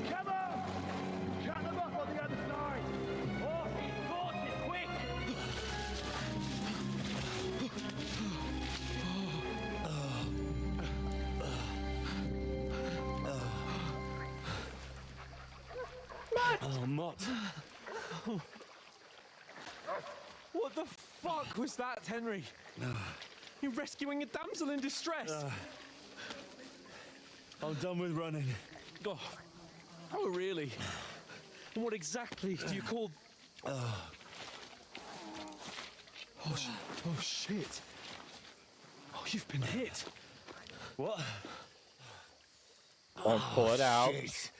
Cover! Shut them up on the other side! Horses, quick! Oh, Mott. What the fuck was that, Henry? You're rescuing a damsel in distress. I'm done with running. Oh, really? And what exactly do you call... Oh, shit. Oh, you've been hit. What? Don't pull it out. Shit.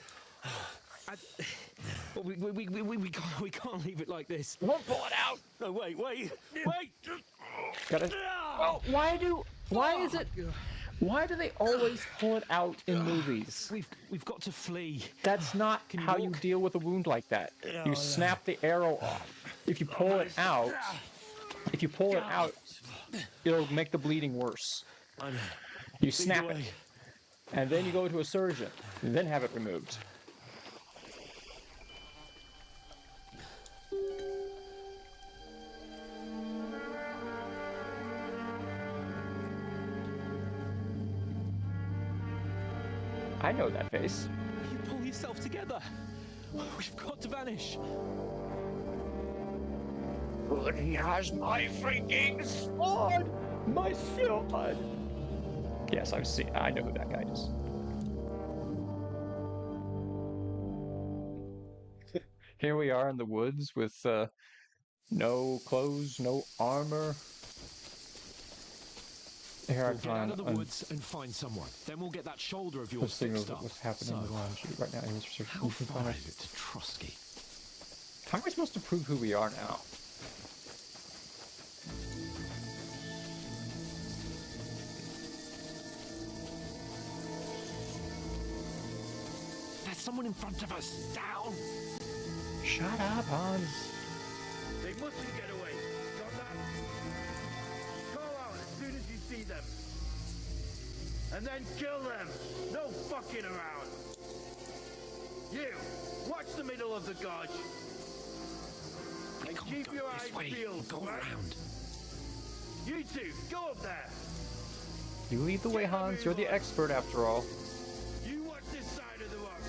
Well, we can't leave it like this. Won't pull it out. No, wait. Gotta. Oh, why do they always pull it out in movies? We've got to flee. That's not how you deal with a wound like that. You snap the arrow off. If you pull it out, it'll make the bleeding worse. You snap it, and then you go to a surgeon, and then have it removed. I know that face. You pull yourself together. We've got to vanish. He has my freaking sword! My sword! Yes, I know who that guy is. Here we are in the woods with no clothes, no armor. Here We'll get out of the woods and find someone. Then we'll get that shoulder of yours fixed up. What's happening in the lounge right now? How far is it to Trotsky? How am I supposed to prove who we are now? There's someone in front of us. Down! Shut up, Hans. They mustn't get away. Got that? Call out as soon as you see them. And then kill them. No fucking around. You, watch the middle of the gorge. And keep your eyes peeled. Go around. You two, go up there. You lead the way, Hans. You're the expert after all. You watch this side of the rock.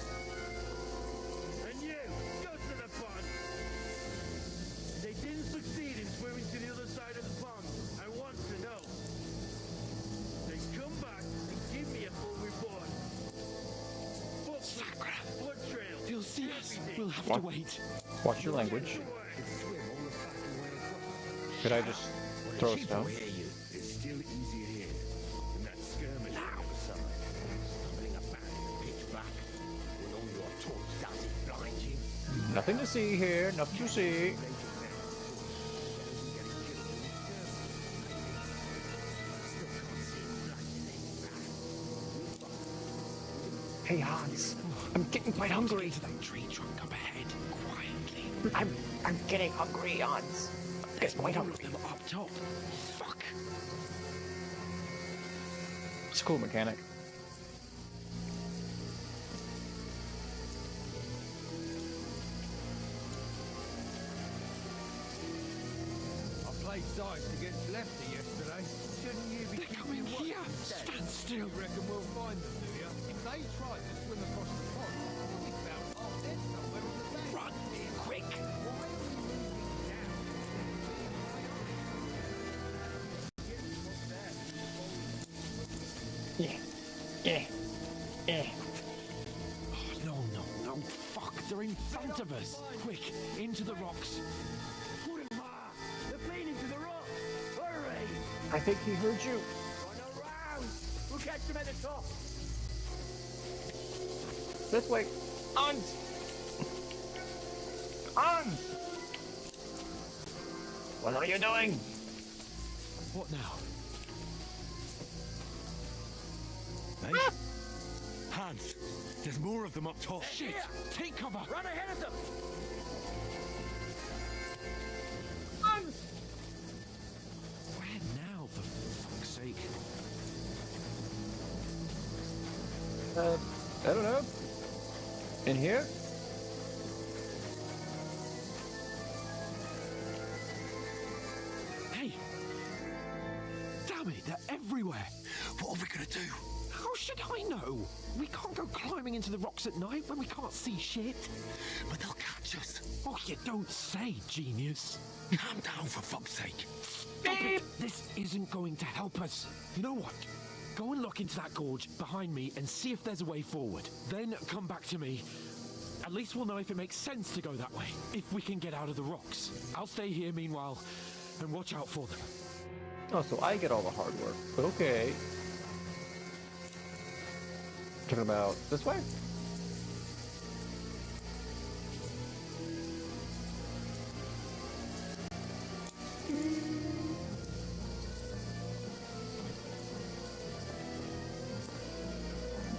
And you, go to the pond. They didn't succeed in swimming to the other side of the pond. I want to know. Then come back and give me a full report. Blood trail. He'll see us. Everything. We'll have to wait. Watch your language. Could I just throw a stone? It's still easier here than that skirmish on the other side. Stumbling about in the pitch black with all your torch does it blind you. Nothing to see here. Nothing to see. Hey Hans, I'm getting quite hungry. To that tree trunk up ahead, quietly. I'm getting hungry, Hans. I'm getting quite hungry. Them up top. Fuck. It's a cool mechanic. I played dice against Lefty yesterday. Shouldn't you be coming here? Stand still. You reckon we'll find them, do you? If they try to swim across the pond, we'll be found half dead somewhere on the bank. Run, quick! Why are we moving down? Oh, no, fuck, they're in front of us. Quick, into the rocks. Put him hard. They're feeding to the rock. Hurry! I think he heard you. Run around. We'll catch them at the top. This way. Hans! Hans! What are you doing? What now? Hey? Hans, there's more of them up top. Shit! Take cover! Run ahead of them. Hans! Where now, for fuck's sake? I don't know. In here? Hey! Damn it, they're everywhere! What are we gonna do? How should I know? We can't go climbing into the rocks at night when we can't see shit. But they'll catch us. Oh, you don't say, genius. Calm down, for fuck's sake. Stop it! This isn't going to help us. You know what? Go and look into that gorge behind me and see if there's a way forward. Then come back to me. At least we'll know if it makes sense to go that way, if we can get out of the rocks. I'll stay here meanwhile and watch out for them. Oh, so I get all the hard work. Okay. Talking about this way?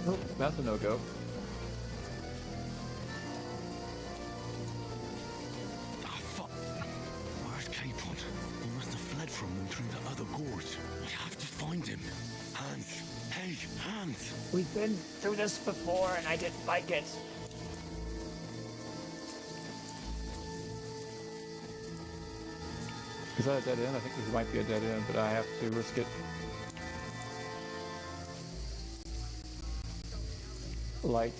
Nope, that's a no-go. Ah, fuck. Where's Capon? He must have fled from them through the other gorge. We have to find him. Hans. Hey, Hans. We've been through this before and I didn't like it. Is that a dead end? I think this might be a dead end, but I have to risk it. Light.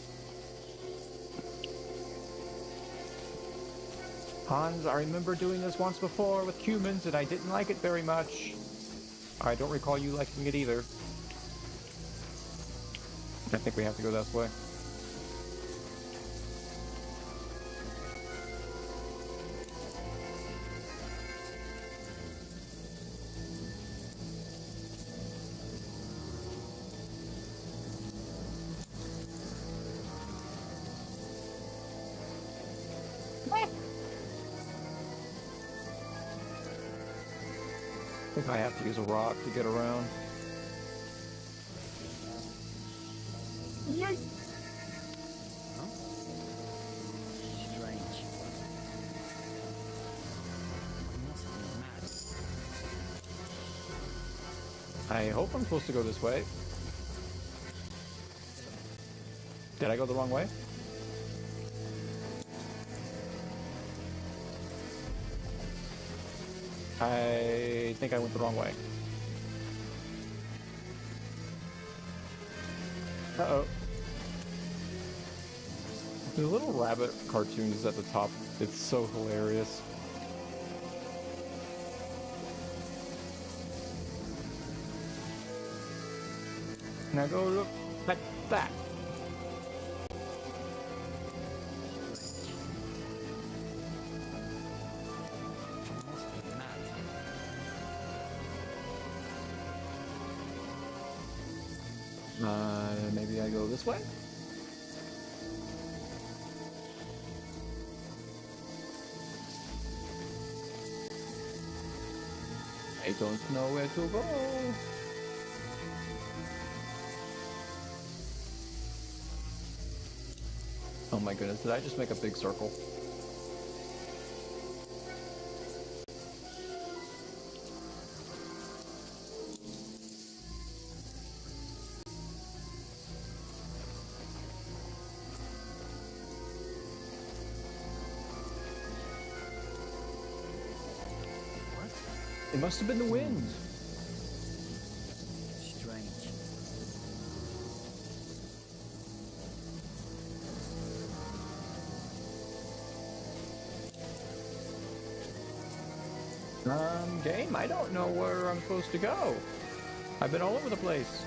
Hans, I remember doing this once before with humans and I didn't like it very much. I don't recall you liking it either. I think we have to go this way. I think I have to use a rock to get around. Yay! Strange. Must be mad. I hope I'm supposed to go this way. Did I go the wrong way? I think I went the wrong way. Uh-oh. The little rabbit cartoons at the top, it's so hilarious. Now go look at that. Maybe I go this way? I don't know where to go. Oh my goodness, did I just make a big circle? It must have been the wind. Strange. Game, I don't know where I'm supposed to go. I've been all over the place.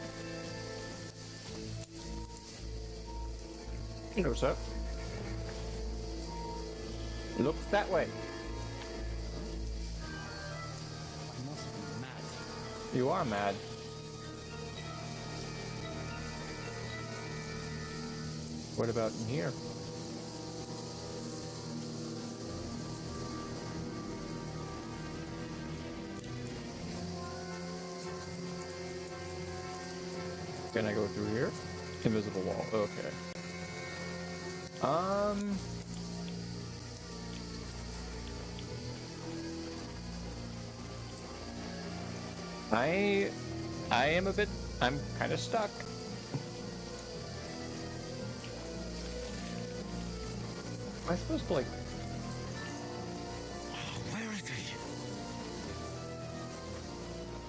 No, sir. Look that way. I must be mad. You are mad. What about in here? Can I go through here? Invisible wall. Okay. I am a bit. I'm kind of stuck. Am I supposed to like? Where is he?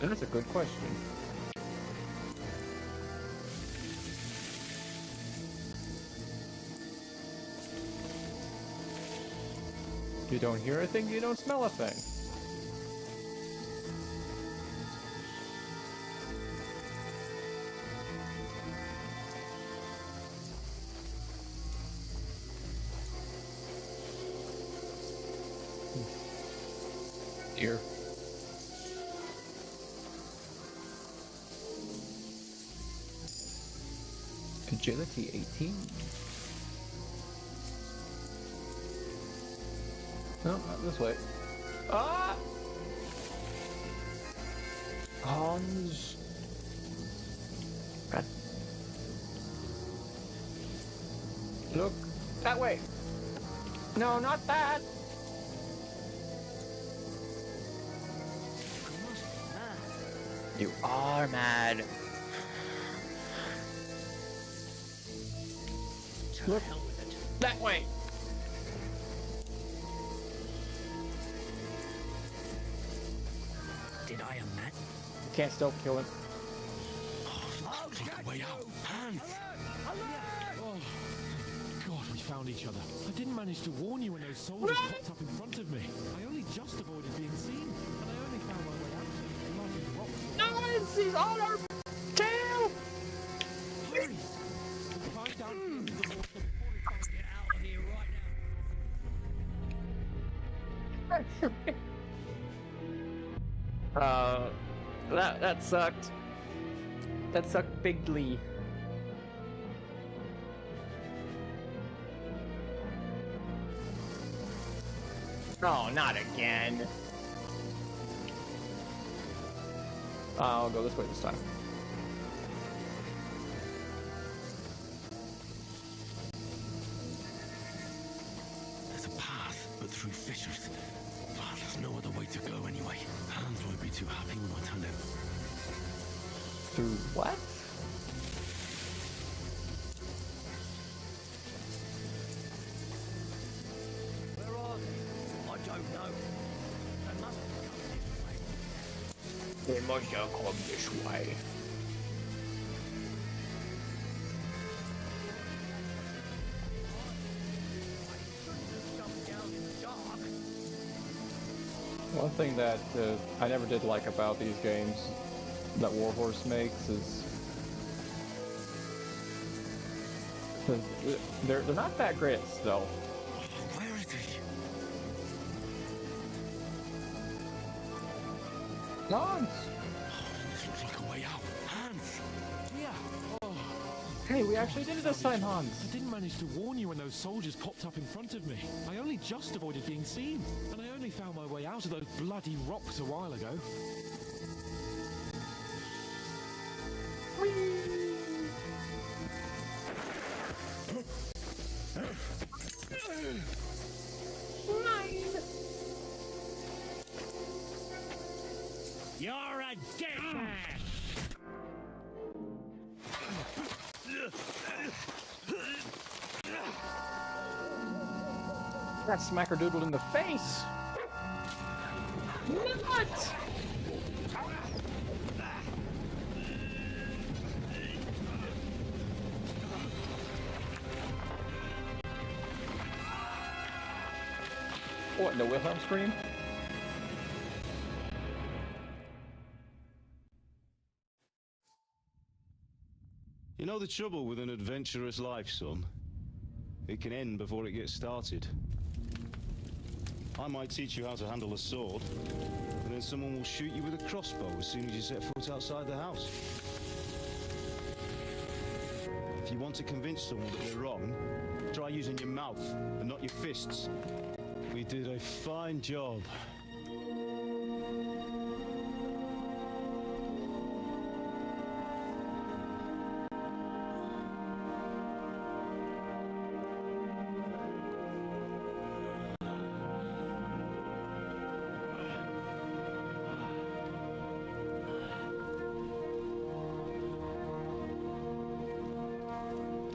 That's a good question. You don't hear a thing, you don't smell a thing. Here. Agility 18. No, not this way. Ah! Hans. God. Look that way. No, not that. You are mad. Look that way. Did I am mad? You can't still kill him. Looks like a way out. Hans! Oh, God, we found each other. I didn't manage to warn you when those soldiers popped up in front of me. I only just avoided being seen, and I only found my way out to bloody rocks. No, he's on our tail! Hurry! Climb down into the water before we try and get out of here right now. That sucked. That sucked bigly. Oh, not again. I'll go this way this time. There's a path, but through fissures. Ah, there's no other way to go anyway. Hans won't be too happy when I tell him. Through what? Where are they? I don't know. They must have come this way. They must have come this way. One thing that I never did like about these games that Warhorse makes is they're not that great at stealth. Where is he? Hans! This looks like a way out. Hans! Yeah. Oh. Hey, we actually did it this time, Hans. I didn't manage to warn you when those soldiers popped up in front of me. I only just avoided being seen, and I only found my way out of those bloody rocks a while ago. You're a dead man! That smackerdoodle in the face! What? What, the Wilhelm scream? You know the trouble with an adventurous life, son? It can end before it gets started. I might teach you how to handle a sword, and then someone will shoot you with a crossbow as soon as you set foot outside the house. If you want to convince someone that they're wrong, try using your mouth and not your fists. We did a fine job.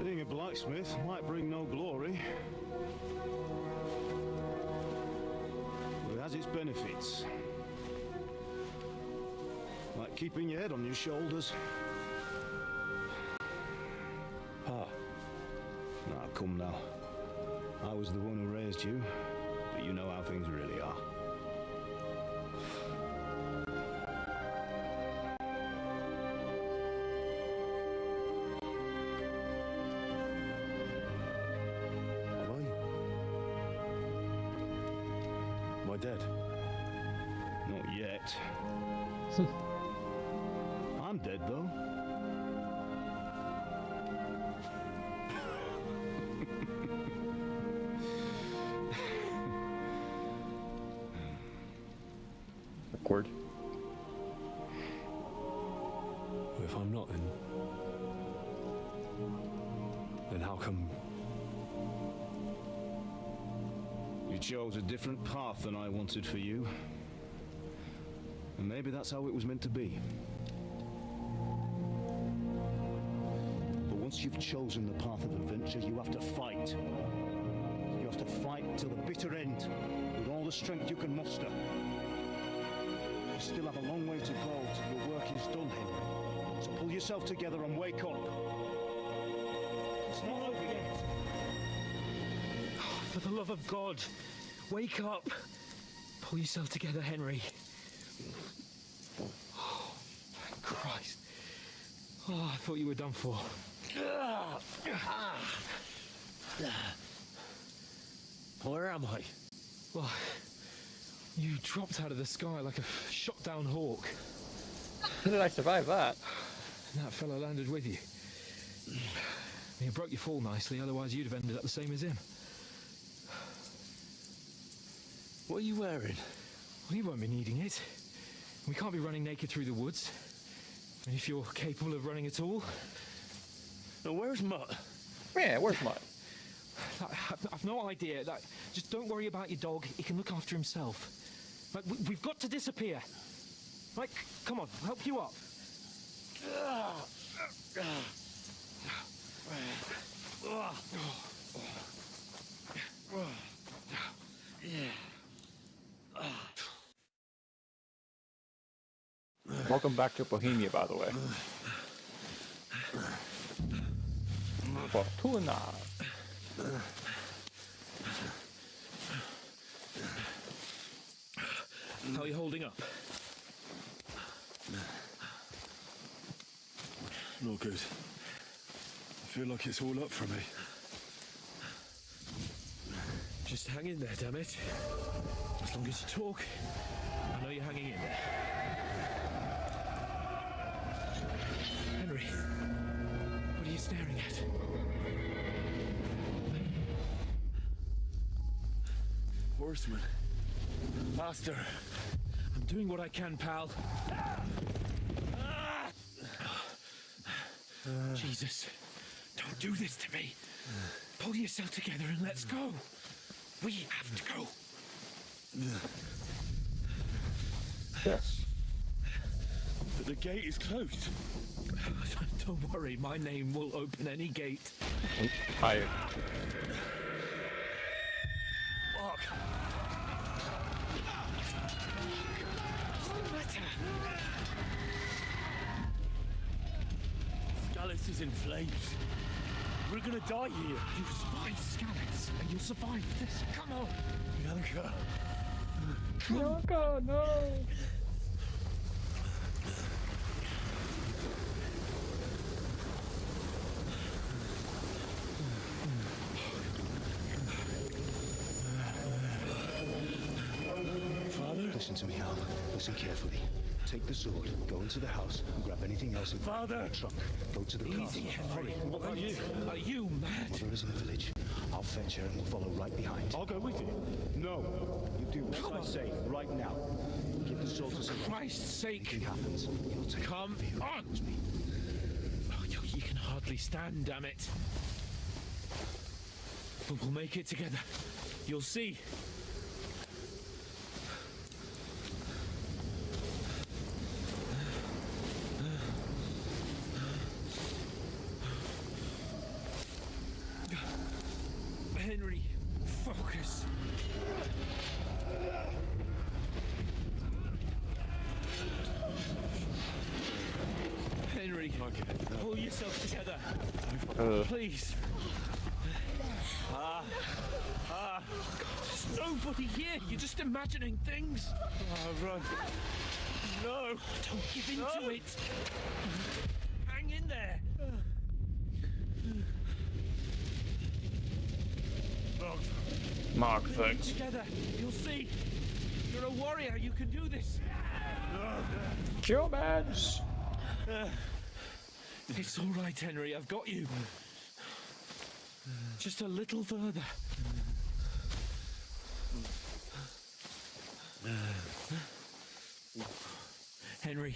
Being a blacksmith might bring no glory, but it has its benefits. Like keeping your head on your shoulders. Ah. Now, come now. I was the one who raised you, but you know how things really are. Am I dead? Not yet. I'm dead, though. Awkward. If I'm not, then how come you chose a different path than I wanted for you? And maybe that's how it was meant to be. But once you've chosen the path of adventure, you have to fight. You have to fight till the bitter end, with all the strength you can muster. You still have a long way to go till your work is done, Henry. So pull yourself together and wake up. It's not over yet. For the love of God, wake up. Pull yourself together, Henry. Oh, thank Christ. Oh, I thought you were done for. Where am I? Well, you dropped out of the sky like a shot-down hawk. How did I survive that? And that fellow landed with you. You broke your fall nicely, otherwise you'd have ended up the same as him. What are you wearing? Well, you won't be needing it. We can't be running naked through the woods. And if you're capable of running at all. Now, where's Mutt? Yeah, where's Mutt? I've no idea. Just don't worry about your dog. He can look after himself. We've got to disappear. Right, come on, I'll help you up. Welcome back to Bohemia, by the way. Fortuna. How are you holding up? Not good. I feel like it's all up for me. Just hang in there, damn it. As long as you talk, I know you're hanging in there. Henry, what are you staring at? Horseman. Faster. I'm doing what I can, pal. Jesus, don't do this to me. Pull yourself together and let's go. We have to go. Yes. But the gate is closed. Don't worry, my name will open any gate. Hi. Fuck. What's the matter? Scalis is in flames. We're gonna die here. You find scallops, and you'll survive this. Come on. Bianca. Bianca, no! Father? Listen to me, Al. Listen carefully. Take the sword, go into the house, and grab anything else in Father! the truck. Go to the Easy, castle. Henry. What are you? Are you mad? Mother is in the village. I'll fetch her and we'll follow right behind. I'll go with you. No! You do what I say right now. Give the sword to someone. For Christ's sake! Anything happens, you'll take Come on! Oh, you can hardly stand, damn it. But we'll make it together. You'll see. Henry, focus. Henry, pull yourself together. Please. God, there's nobody here. You're just imagining things. Run. No. Don't give in to it. Hang in there. Mark, Pull thanks. together. You'll see. You're a warrior. You can do this. Kill badge! It's all right, Henry. I've got you. Just a little further. Henry,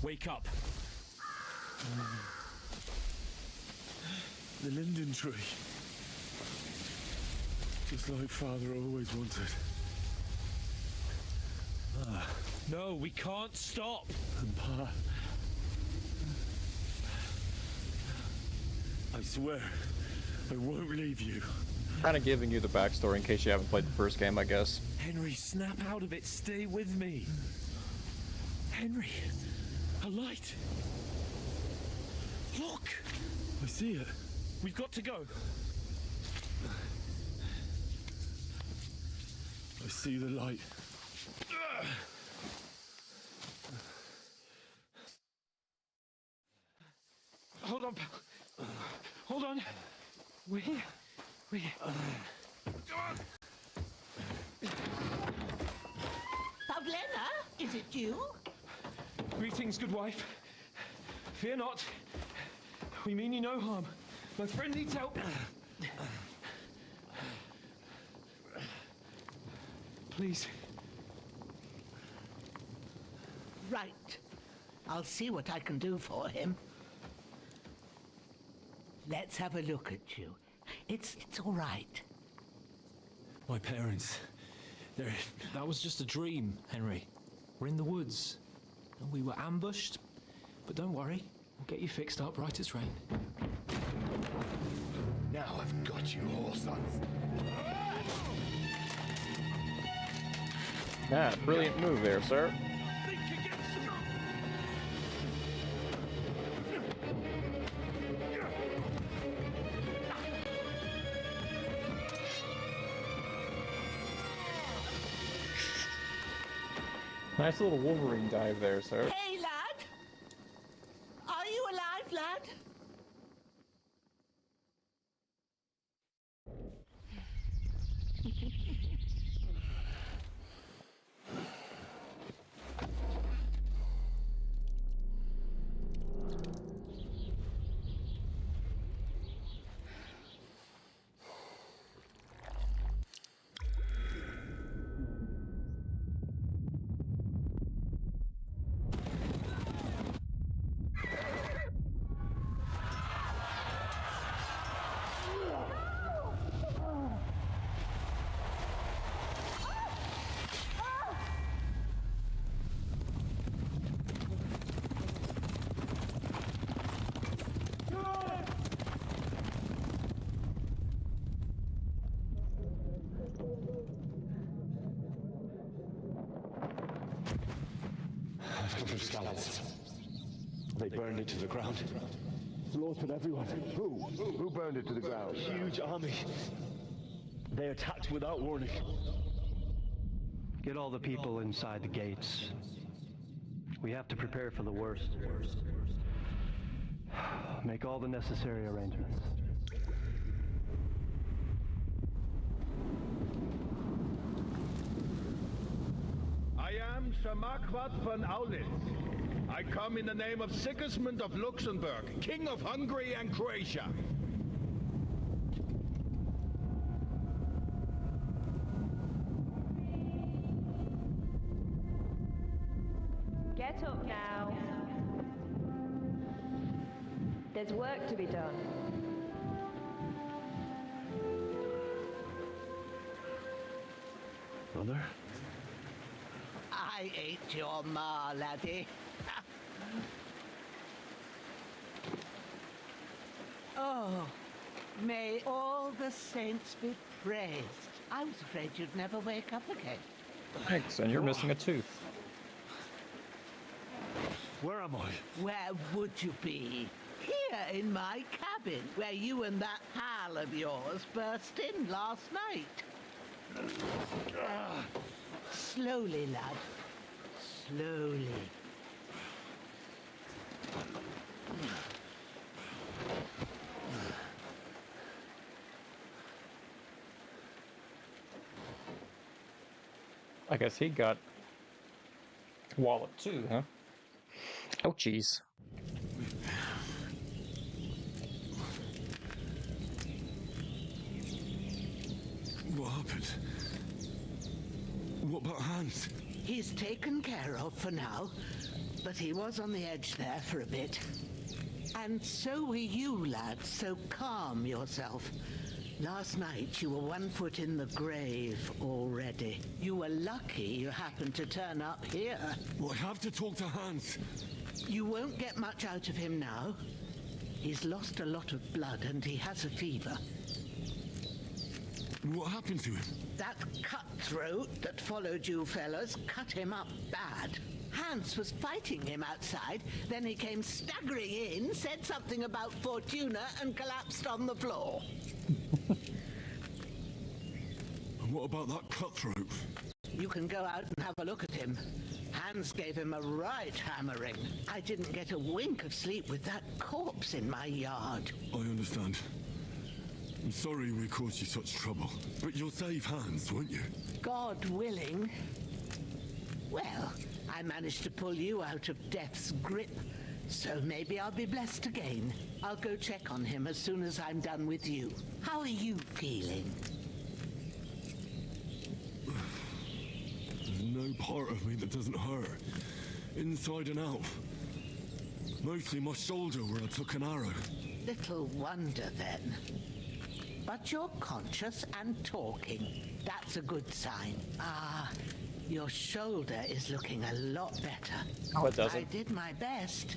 wake up. The linden tree. Just like Father always wanted. No, we can't stop. And Pa. I swear, I won't leave you. Kind of giving you the backstory in case you haven't played the first game, I guess. Henry, snap out of it. Stay with me. Henry, a light. Look. I see it. We've got to go. I see the light. Hold on, pal. Hold on. We're here. We're here. Pavlena, is it you? Greetings, good wife. Fear not. We mean you no harm. My friend needs help. Please. Right. I'll see what I can do for him. Let's have a look at you. It's all right. My parents. That was just a dream, Henry. We're in the woods. And we were ambushed. But don't worry. We'll get you fixed up right as rain. Now I've got you all, sons. Yeah, brilliant move there, sir. Nice little Wolverine dive there, sir. Hey, lad! Are you alive, lad? Scallops. They burned it to the ground. slaughtered everyone. Who burned it to the ground? Huge army. They attacked without warning. Get all the people inside the gates. We have to prepare for the worst. Make all the necessary arrangements. I am Sir Marquardt von Aulitz. I come in the name of Sigismund of Luxembourg, King of Hungary and Croatia. Get up now. There's work to be done. Mother? I ate your ma, laddie. Oh, may all the saints be praised. I was afraid you'd never wake up again. Thanks, and you're missing a tooth. Where am I? Where would you be? Here in my cabin, where you and that pal of yours burst in last night. Slowly, lad. Slowly. I guess he got wallet too, huh? Oh, jeez. What happened? What about Hans? He's taken care of for now, but he was on the edge there for a bit. And so were you, lad, so calm yourself. Last night you were 1 foot in the grave already. You were lucky you happened to turn up here. Well, I have to talk to Hans. You won't get much out of him now. He's lost a lot of blood and he has a fever. What happened to him? That cutthroat that followed you fellas cut him up bad. Hans was fighting him outside, then he came staggering in, said something about Fortuna and collapsed on the floor. And what about that cutthroat? You can go out and have a look at him. Hans gave him a right hammering. I didn't get a wink of sleep with that corpse in my yard. I understand. I'm sorry we caused you such trouble, but you'll save Hans, won't you? God willing. Well, I managed to pull you out of death's grip, so maybe I'll be blessed again. I'll go check on him as soon as I'm done with you. How are you feeling? There's no part of me that doesn't hurt, inside and out. Mostly my shoulder where I took an arrow. Little wonder then. But you're conscious and talking. That's a good sign. Your shoulder is looking a lot better. Oh, it doesn't. I did my best,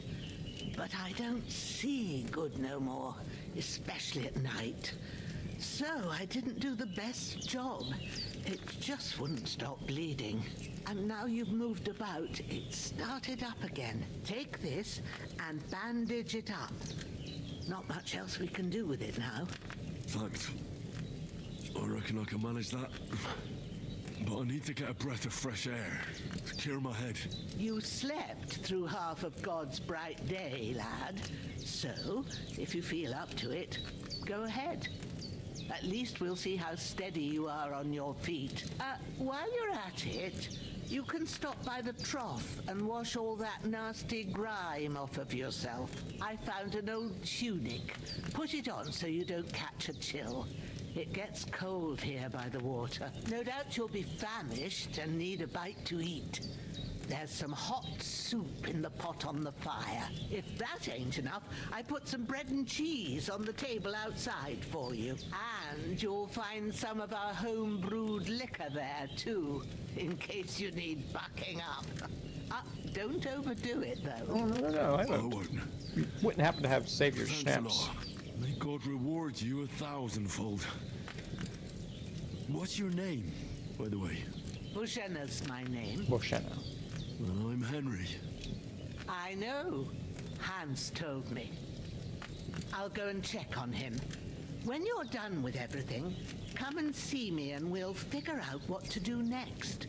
but I don't see good no more, especially at night. So I didn't do the best job. It just wouldn't stop bleeding. And now you've moved about, it started up again. Take this and bandage it up. Not much else we can do with it now. Thanks. I reckon I can manage that. But I need to get a breath of fresh air to clear my head. You slept through half of God's bright day, lad. So, if you feel up to it, go ahead. At least we'll see how steady you are on your feet. While you're at it, you can stop by the trough and wash all that nasty grime off of yourself. I found an old tunic. Put it on so you don't catch a chill. It gets cold here by the water. No doubt you'll be famished and need a bite to eat. There's some hot soup in the pot on the fire. If that ain't enough, I put some bread and cheese on the table outside for you. And you'll find some of our home-brewed liquor there, too, in case you need bucking up. Don't overdo it, though. Oh, no, I won't. You wouldn't happen to have Savior Schnapps. May God reward you 1,000-fold. What's your name, by the way? Bushena's my name. Bushena. Well, I'm Henry. I know. Hans told me. I'll go and check on him. When you're done with everything, come and see me and we'll figure out what to do next.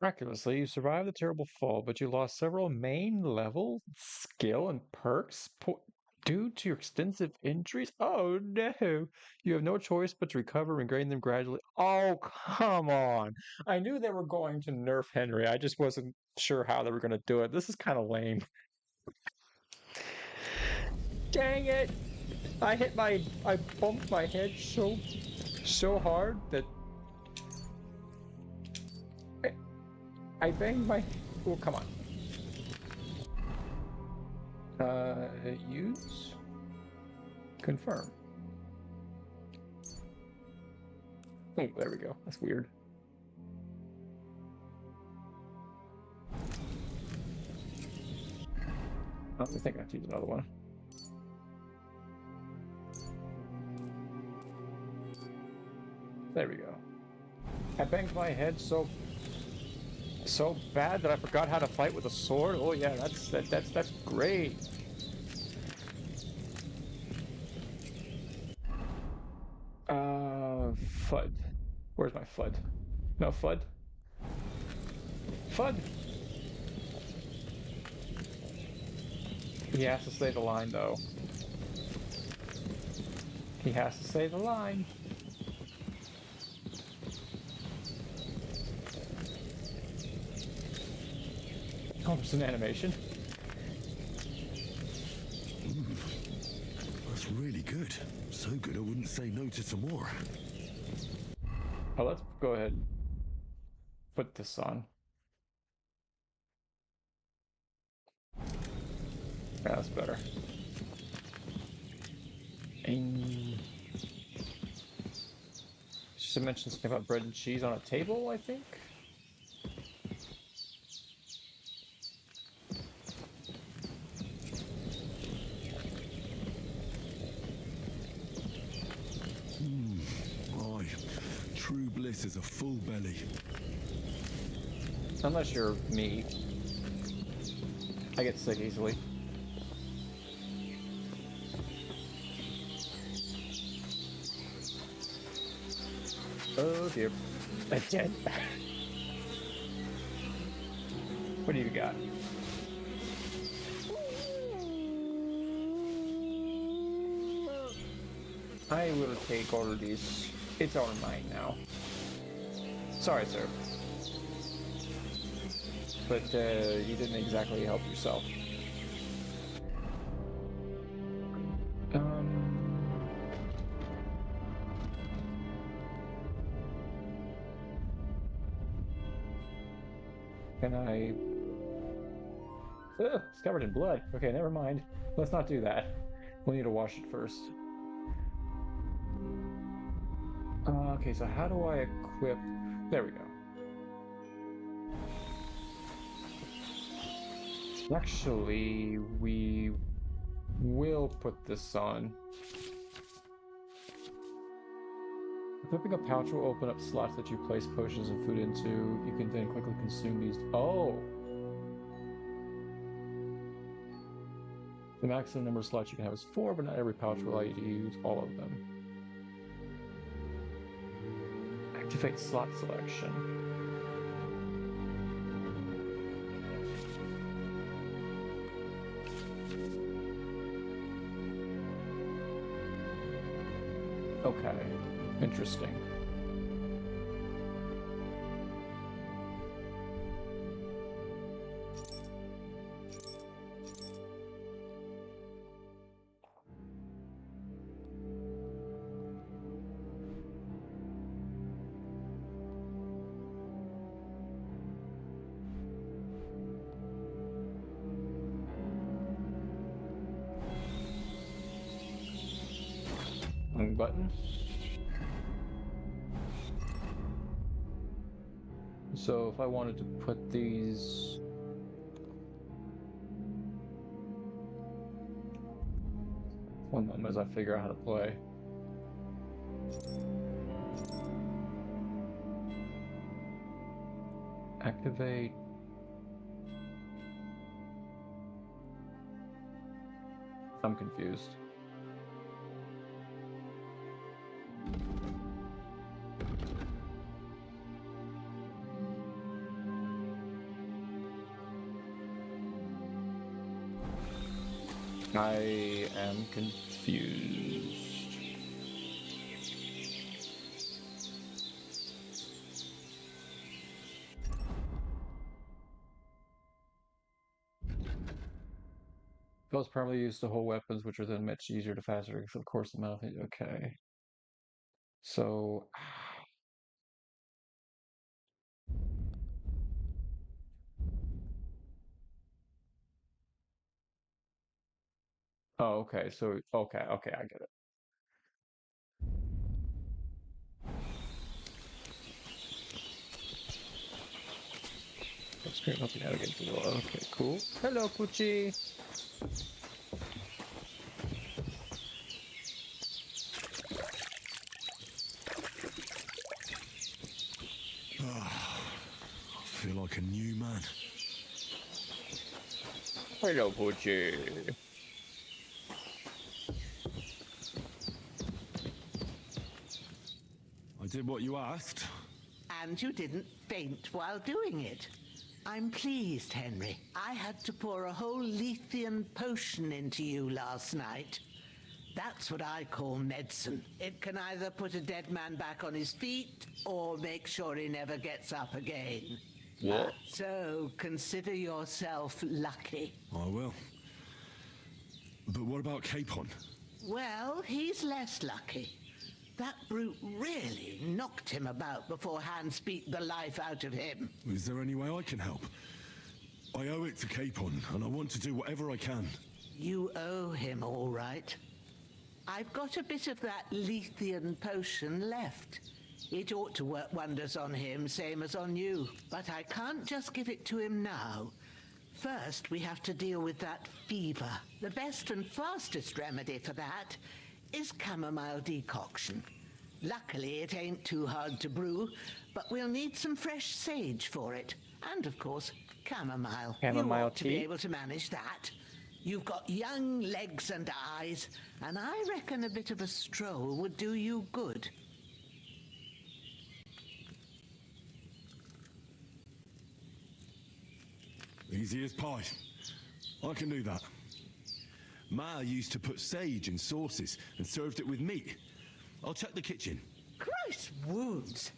Miraculously, you survived the terrible fall, but you lost several main level skill and perks due to your extensive injuries. Oh no! You have no choice but to recover and gain them gradually. Oh, come on! I knew they were going to nerf Henry. I just wasn't sure how they were going to do it. This is kind of lame. Dang it! I bumped my head so hard that I banged my... Oh, come on. Use? Confirm. Oh, there we go. That's weird. Oh, I think I have to use another one. There we go. I banged my head so bad that I forgot how to fight with a sword. Oh yeah, that's great. FUD. Where's my FUD? No FUD. FUD. He has to say the line though. He has to say the line. Oh, there's an animation. That's really good. So good I wouldn't say no to some more. Oh, let's go ahead and put this on. Yeah, that's better. She mentioned something about bread and cheese on a table, I think. Aye, true bliss is a full belly. Unless you're me. I get sick easily. Oh dear. A dead bat. What do you got? I will take all of these. It's all mine now. Sorry, sir. But you didn't exactly help yourself. Can I... Ugh, it's covered in blood. Okay, never mind. Let's not do that. We'll need to wash it first. Okay, so how do I equip... There we go. Actually, we will put this on. Equipping a pouch will open up slots that you place potions and food into. You can then quickly consume these. Oh! The maximum number of slots you can have is 4, but not every pouch will allow you to use all of them. Activate slot selection. Okay, interesting. Button. So if I wanted to put these... One moment as I figure out how to play. Activate I'm confused. I am confused. Those probably use the whole weapons, which are then much easier to faster. Because of course, the amount of okay. So. Oh, okay. So, okay, I get it. Screen looking out against the wall. Okay, cool. Hello, Poochie. I feel like a new man. Hello, Poochie. I did what you asked. And you didn't faint while doing it. I'm pleased, Henry. I had to pour a whole Lethean potion into you last night. That's what I call medicine. It can either put a dead man back on his feet or make sure he never gets up again. What? So consider yourself lucky. I will. But what about Capon? Well, he's less lucky. That brute really knocked him about before Hans beat the life out of him. Is there any way I can help? I owe it to Capon, and I want to do whatever I can. You owe him, all right. I've got a bit of that Lethean potion left. It ought to work wonders on him, same as on you. But I can't just give it to him now. First, we have to deal with that fever. The best and fastest remedy for that is chamomile decoction. Luckily, it ain't too hard to brew, but we'll need some fresh sage for it. And, of course, chamomile. Chamomile you ought to be tea? able to manage that. You've got young legs and eyes, and I reckon a bit of a stroll would do you good. Easy as pie. I can do that. Ma used to put sage in sauces and served it with meat. I'll check the kitchen. Gross wounds.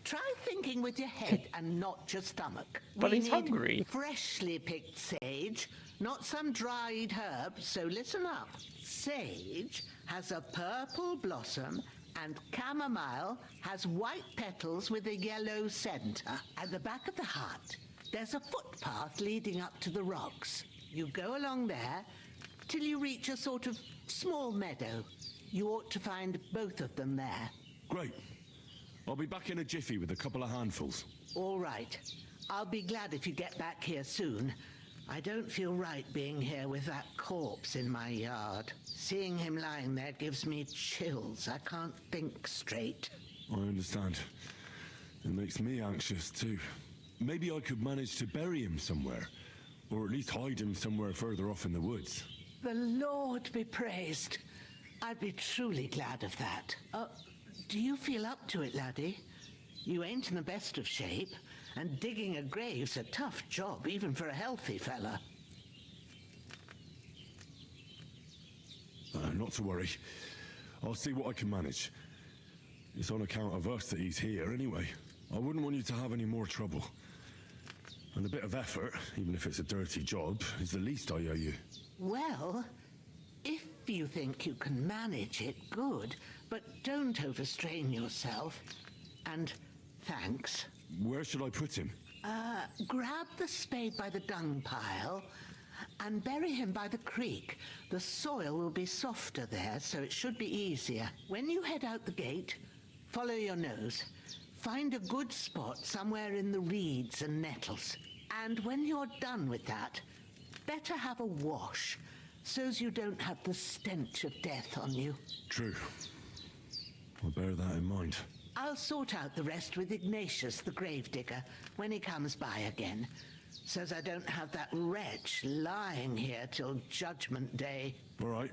Try thinking with your head and not your stomach. But We he's need hungry. Freshly picked sage, not some dried herb, so listen up. Sage has a purple blossom and chamomile has white petals with a yellow center. At the back of the hut, there's a footpath leading up to the rocks. You go along there till you reach a sort of small meadow. You ought to find both of them there. Great. I'll be back in a jiffy with a couple of handfuls. All right. I'll be glad if you get back here soon. I don't feel right being here with that corpse in my yard. Seeing him lying there gives me chills. I can't think straight. I understand. It makes me anxious too. Maybe I could manage to bury him somewhere. Or at least hide him somewhere further off in the woods. The Lord be praised. I'd be truly glad of that. Do you feel up to it, laddie? You ain't in the best of shape, and digging a grave's a tough job, even for a healthy fella. Not to worry. I'll see what I can manage. It's on account of us that he's here anyway. I wouldn't want you to have any more trouble. And a bit of effort, even if it's a dirty job, is the least I owe you. Well, if you think you can manage it, good, but don't overstrain yourself. And thanks. Where should I put him? Grab the spade by the dung pile and bury him by the creek. The soil will be softer there, so it should be easier. When you head out the gate, follow your nose. Find a good spot somewhere in the reeds and nettles. And when you're done with that, better have a wash, so's you don't have the stench of death on you. True. I'll bear that in mind. I'll sort out the rest with Ignatius, the gravedigger, when he comes by again. Says I don't have that wretch lying here till Judgment Day. All right.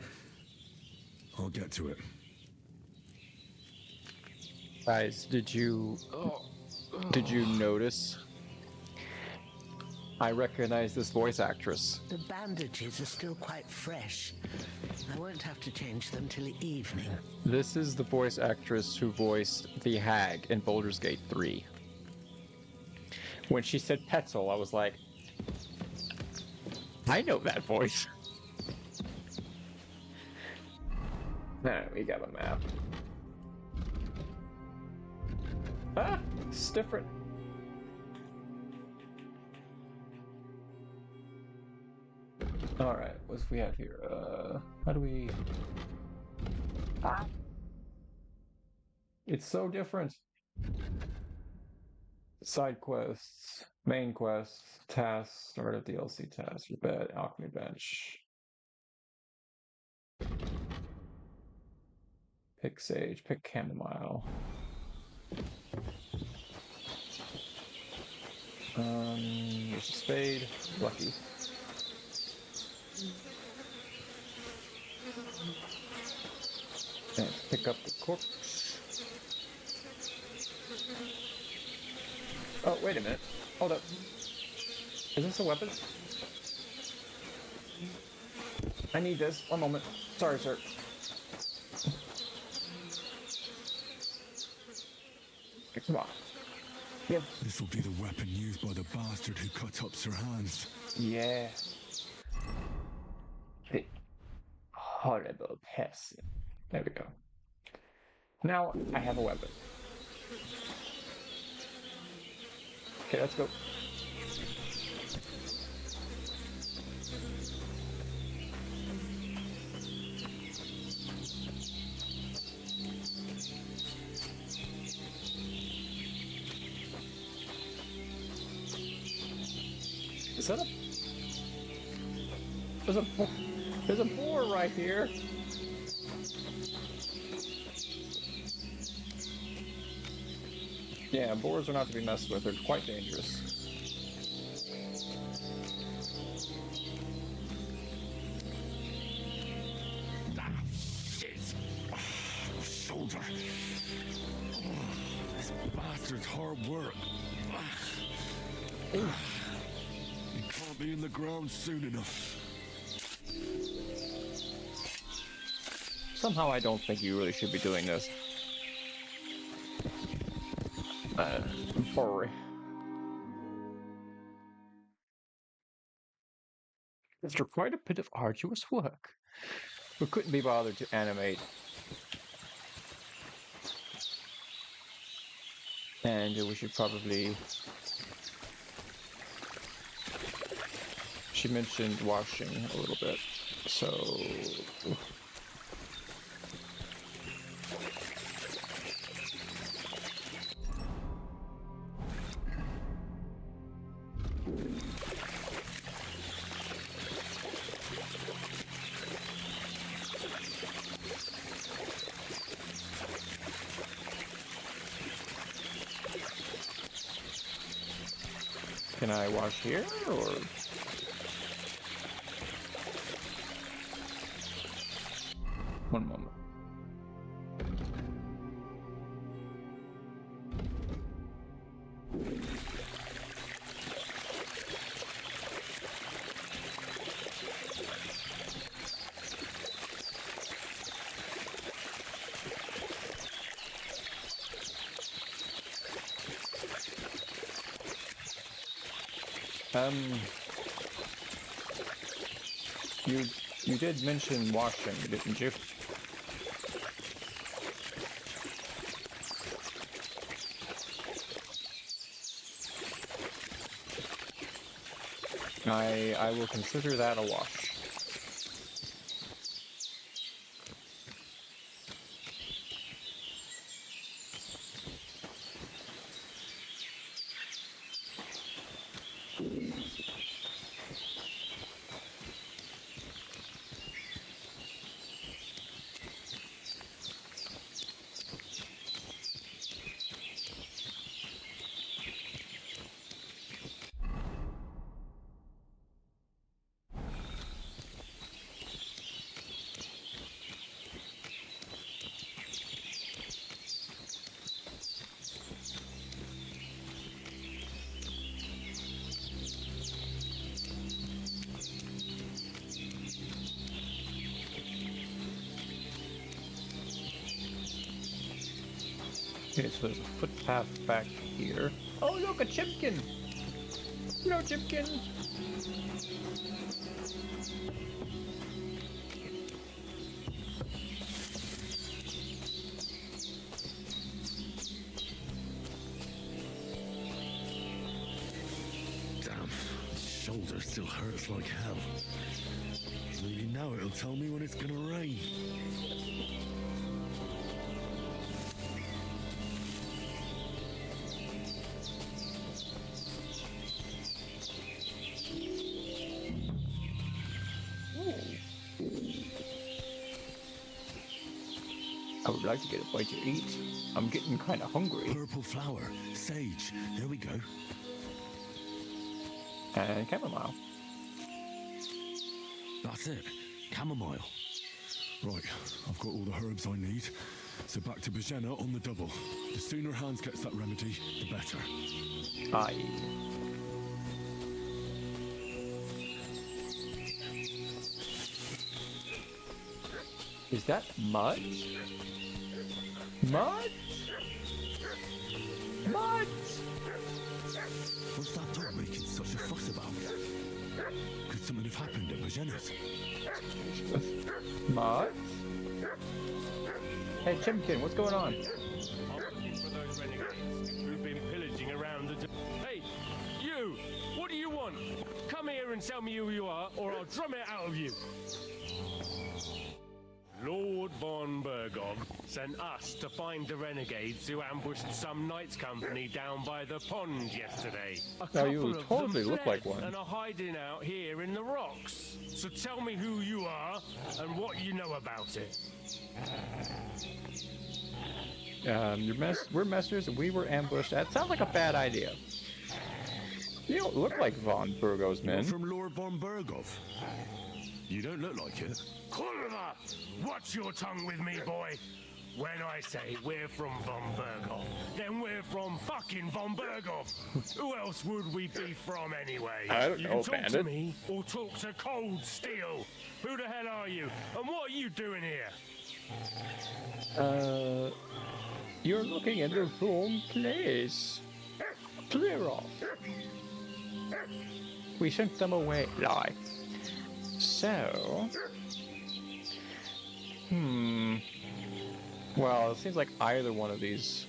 I'll get to it. Guys, did you notice? I recognize this voice actress. The bandages are still quite fresh. I won't have to change them till evening. This is the voice actress who voiced the Hag in Baldur's Gate 3. When she said Petzl, I was like, I know that voice. We got a map. Ah, it's different. Alright, what do we have here? How do we... Ah! It's so different. Side quests, main quests, tasks, start of DLC tasks, your bed, alchemy bench. Pick sage, pick chamomile. There's a spade, lucky. And pick up the corpse. Oh, wait a minute. Hold up. Is this a weapon? I need this. One moment. Sorry, sir. Come on. Yep. This will be the weapon used by the bastard who cut up Sir Hans. Yeah. The horrible person. There we go. Now I have a weapon. Okay, let's go. Is that a... There's a boar right here. Yeah, boars are not to be messed with. They're quite dangerous. Ah, shit. My shoulder. This bastard's hard work. He can't be in the ground soon enough. Somehow I don't think you really should be doing this. Sorry. After quite a bit of arduous work, we couldn't be bothered to animate. And we should probably... She mentioned washing a little bit, so... Can I wash here, or...? One moment. You did mention washing, didn't you? I will consider that a wash. Okay, so there's a footpath back here. Oh, look, a chipkin! Hello, chipkin! Damn, shoulder still hurts like hell. Maybe now it'll tell me when it's gonna rain. I would like to get a bite to eat. I'm getting kind of hungry. Purple flower, sage, there we go. And chamomile. That's it, chamomile. Right, I've got all the herbs I need. So back to Bajena on the double. The sooner Hans gets that remedy, the better. Aye. Is that mud? Mud? Mud? What's that dog making such a fuss about? Could something have happened at Bajena's? Mud? Hey, Chimkin, what's going on? I'm looking for those renegades who've been pillaging around the... Hey, you! What do you want? Come here and tell me who you are, or I'll drum it out of you. Lord von Burgov sent us to find the renegades who ambushed some knights company down by the pond yesterday. A Now you couple of totally them look like fled one. and are hiding out here in the rocks. So tell me who you are and what you know about it. We're messers and we were ambushed. That sounds like a bad idea. You don't look like von Burgov's You're men. from Lord von Burgov. You don't look like it. Kulva, watch your tongue with me, boy. When I say we're from von Burgov, then we're from fucking von Burgov. Who else would we be from anyway? I don't you know, can talk to Bandit. me or talk to Cold Steel. Who the hell are you? And what are you doing here? You're looking in the wrong place. Clear off. We sent them away. Lie. So... Well, it seems like either one of these...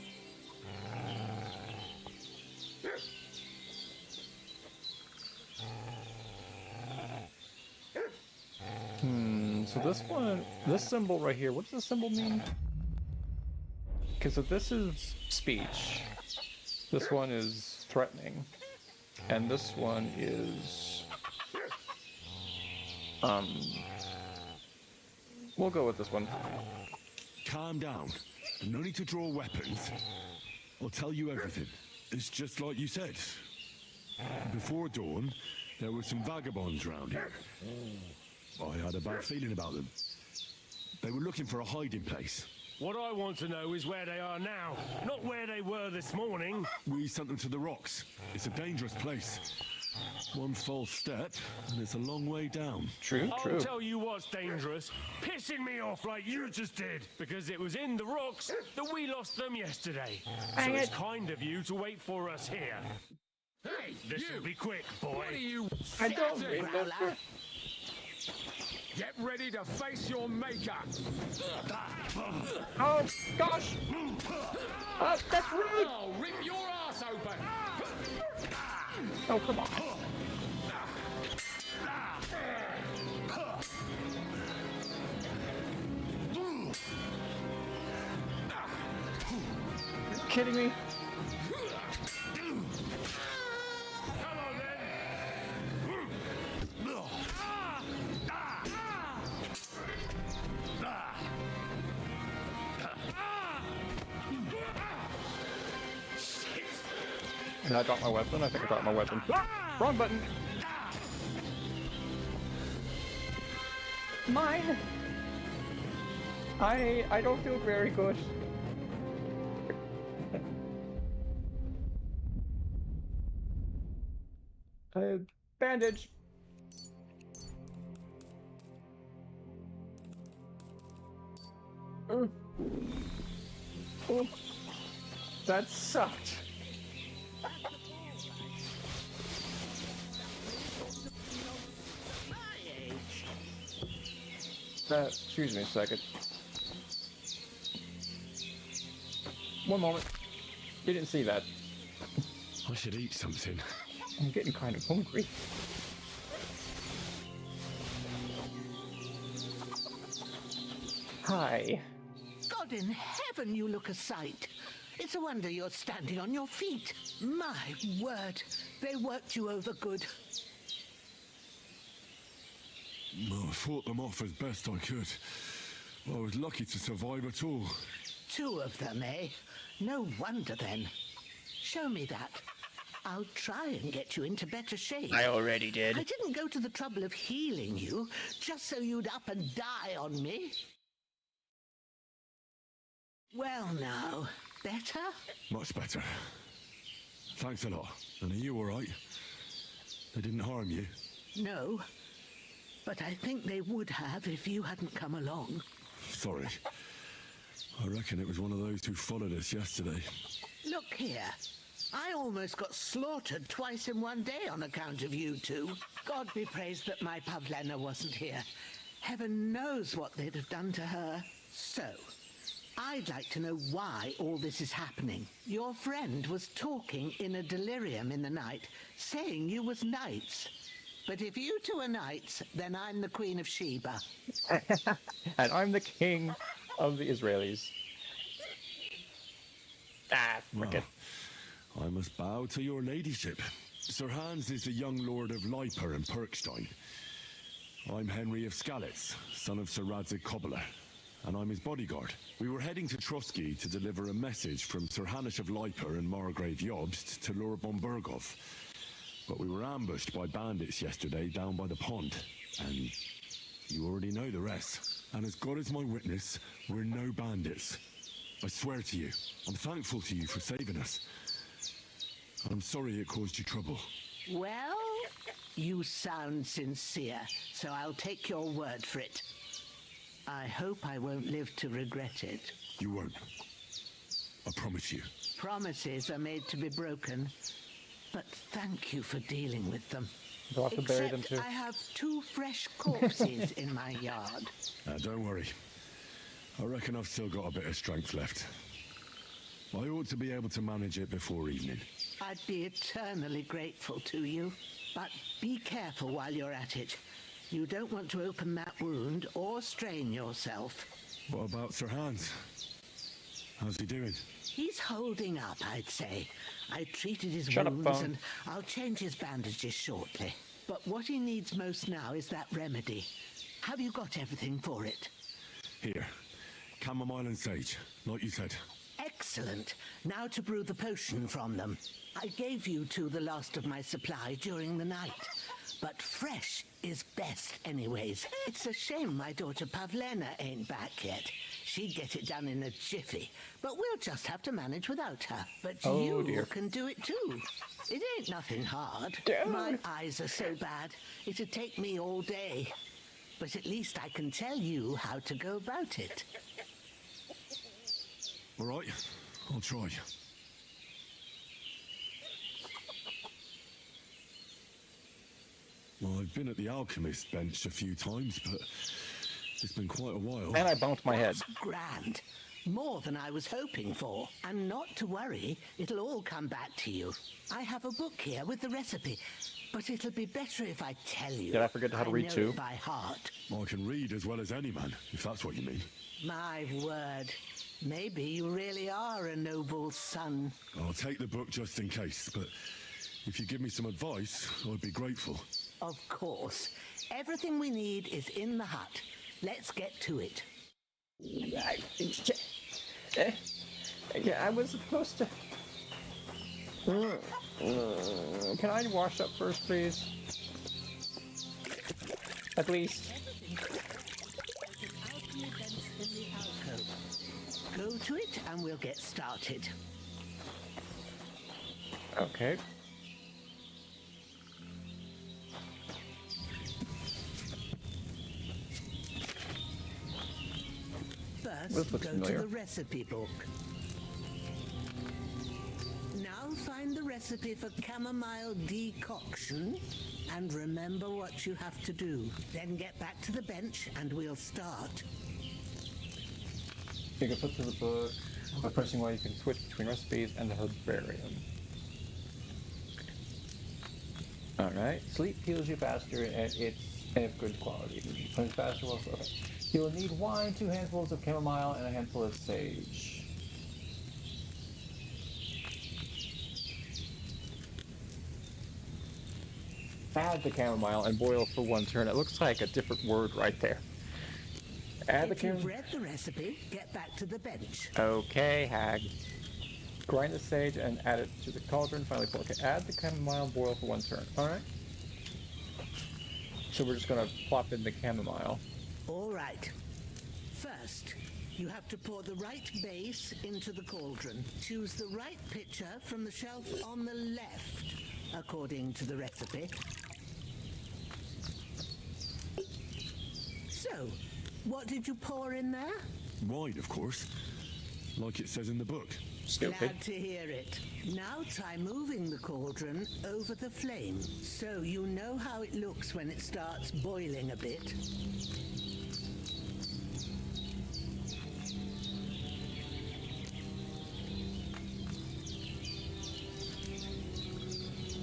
So this symbol right here, what does this symbol mean? Okay, so this is speech. This one is threatening. And this one is... We'll go with this one. Calm down. No need to draw weapons. I'll tell you everything. It's just like you said. Before dawn, there were some vagabonds round here. I had a bad feeling about them. They were looking for a hiding place. What I want to know is where they are now, not where they were this morning. We sent them to the rocks. It's a dangerous place. One false step, and it's a long way down. True, I'll tell you what's dangerous. Pissing me off like you just did. Because it was in the rocks that we lost them yesterday. So it's kind of you to wait for us here. Hey, This'll you! be quick, boy. What are you... I don't sitting? remember. Get ready to face your maker. Oh, gosh! That's rude! Oh, rip your ass open. Oh, come on. Are you kidding me? Come on, then. And I dropped my weapon. I think I dropped my weapon. Wrong button. Mine. I don't feel very good. Bandage. Oh. That sucked. Excuse me a second. One moment. Didn't see that. I should eat something. I'm getting kind of hungry. Hi. God in heaven, you look a sight. It's a wonder you're standing on your feet. My word, they worked you over good. Well, I fought them off as best I could. I was lucky to survive at all. 2 of them, eh? No wonder then. Show me that. I'll try and get you into better shape. I already did. I didn't go to the trouble of healing you, just so you'd up and die on me. Well now, better? Much better. Thanks a lot. And are you all right? They didn't harm you? No, but I think they would have if you hadn't come along. Sorry. I reckon it was one of those who followed us yesterday. Look here. I almost got slaughtered twice in one day on account of you two. God be praised that my Pavlena wasn't here. Heaven knows what they'd have done to her. So, I'd like to know why all this is happening. Your friend was talking in a delirium in the night, saying you was knights. But if you two are knights, then I'm the Queen of Sheba. And I'm the king of the Israelis. Ah, frickin'. Well, I must bow to your ladyship. Sir Hans is the young lord of Leiper and Perkstein. I'm Henry of Skalitz, son of Sir Radzig Cobbler, and I'm his bodyguard. We were heading to Trotsky to deliver a message from Sir Hanish of Leiper and Margrave Jobst to Lord Bombergov. But we were ambushed by bandits yesterday down by the pond, and you already know the rest. And as God is my witness, we're no bandits. I swear to you, I'm thankful to you for saving us. I'm sorry it caused you trouble. Well, you sound sincere, so I'll take your word for it. I hope I won't live to regret it. You won't. I promise you. Promises are made to be broken, but thank you for dealing with them. Do I have to bury them Except too? I have 2 fresh corpses in my yard. Don't worry. I reckon I've still got a bit of strength left. I ought to be able to manage it before evening. I'd be eternally grateful to you, but be careful while you're at it. You don't want to open that wound or strain yourself. What about Sir Hans? How's he doing? He's holding up, I'd say. I treated his Shut up, wounds phone. and I'll change his bandages shortly. But what he needs most now is that remedy. Have you got everything for it? Here. Chamomile and sage, like you said. Excellent. Now to brew the potion from them. I gave you two the last of my supply during the night. But fresh is best anyways. It's a shame my daughter Pavlena ain't back yet. She'd get it done in a jiffy. But we'll just have to manage without her. But Oh, you dear. can do it too. It ain't nothing hard. Damn. My eyes are so bad, it'd take me all day. But at least I can tell you how to go about it. All right, I'll try. Well, I've been at the alchemist bench a few times, but it's been quite a while. And I bumped my head. That's grand. More than I was hoping for. And not to worry, it'll all come back to you. I have a book here with the recipe, but it'll be better if I tell you. Did I forget how to read know too? it by heart. I can read as well as any man, if that's what you mean. My word. Maybe you really are a noble son. I'll take the book just in case, but if you give me some advice, I'd be grateful. Of course. Everything we need is in the hut. Let's get to it. Yeah, I was supposed to... Can I wash up first, please? At least. Go to it and we'll get started. Okay. First, This looks go familiar. to the recipe book. find the recipe for chamomile decoction and remember what you have to do. Then get back to the bench and we'll start. You can flip to the book. By pressing Y, you can switch between recipes and the herbarium. Alright, sleep heals you faster and it's of good quality. You plunge faster while okay. You'll need wine, 2 handfuls of chamomile, and a handful of sage. Add the chamomile and boil for 1 turn. It looks like a different word right there. Add if you've read the recipe, get back to the bench. Okay, Hag. Grind the sage and add it to the cauldron. Finally, okay. Add the chamomile and boil for 1 turn. All right. So we're just gonna plop in the chamomile. All right. First, you have to pour the right base into the cauldron. Choose the right pitcher from the shelf on the left, according to the recipe. So, what did you pour in there? Wine, of course. Like it says in the book. Glad to hear it. Now try moving the cauldron over the flame, so you know how it looks when it starts boiling a bit.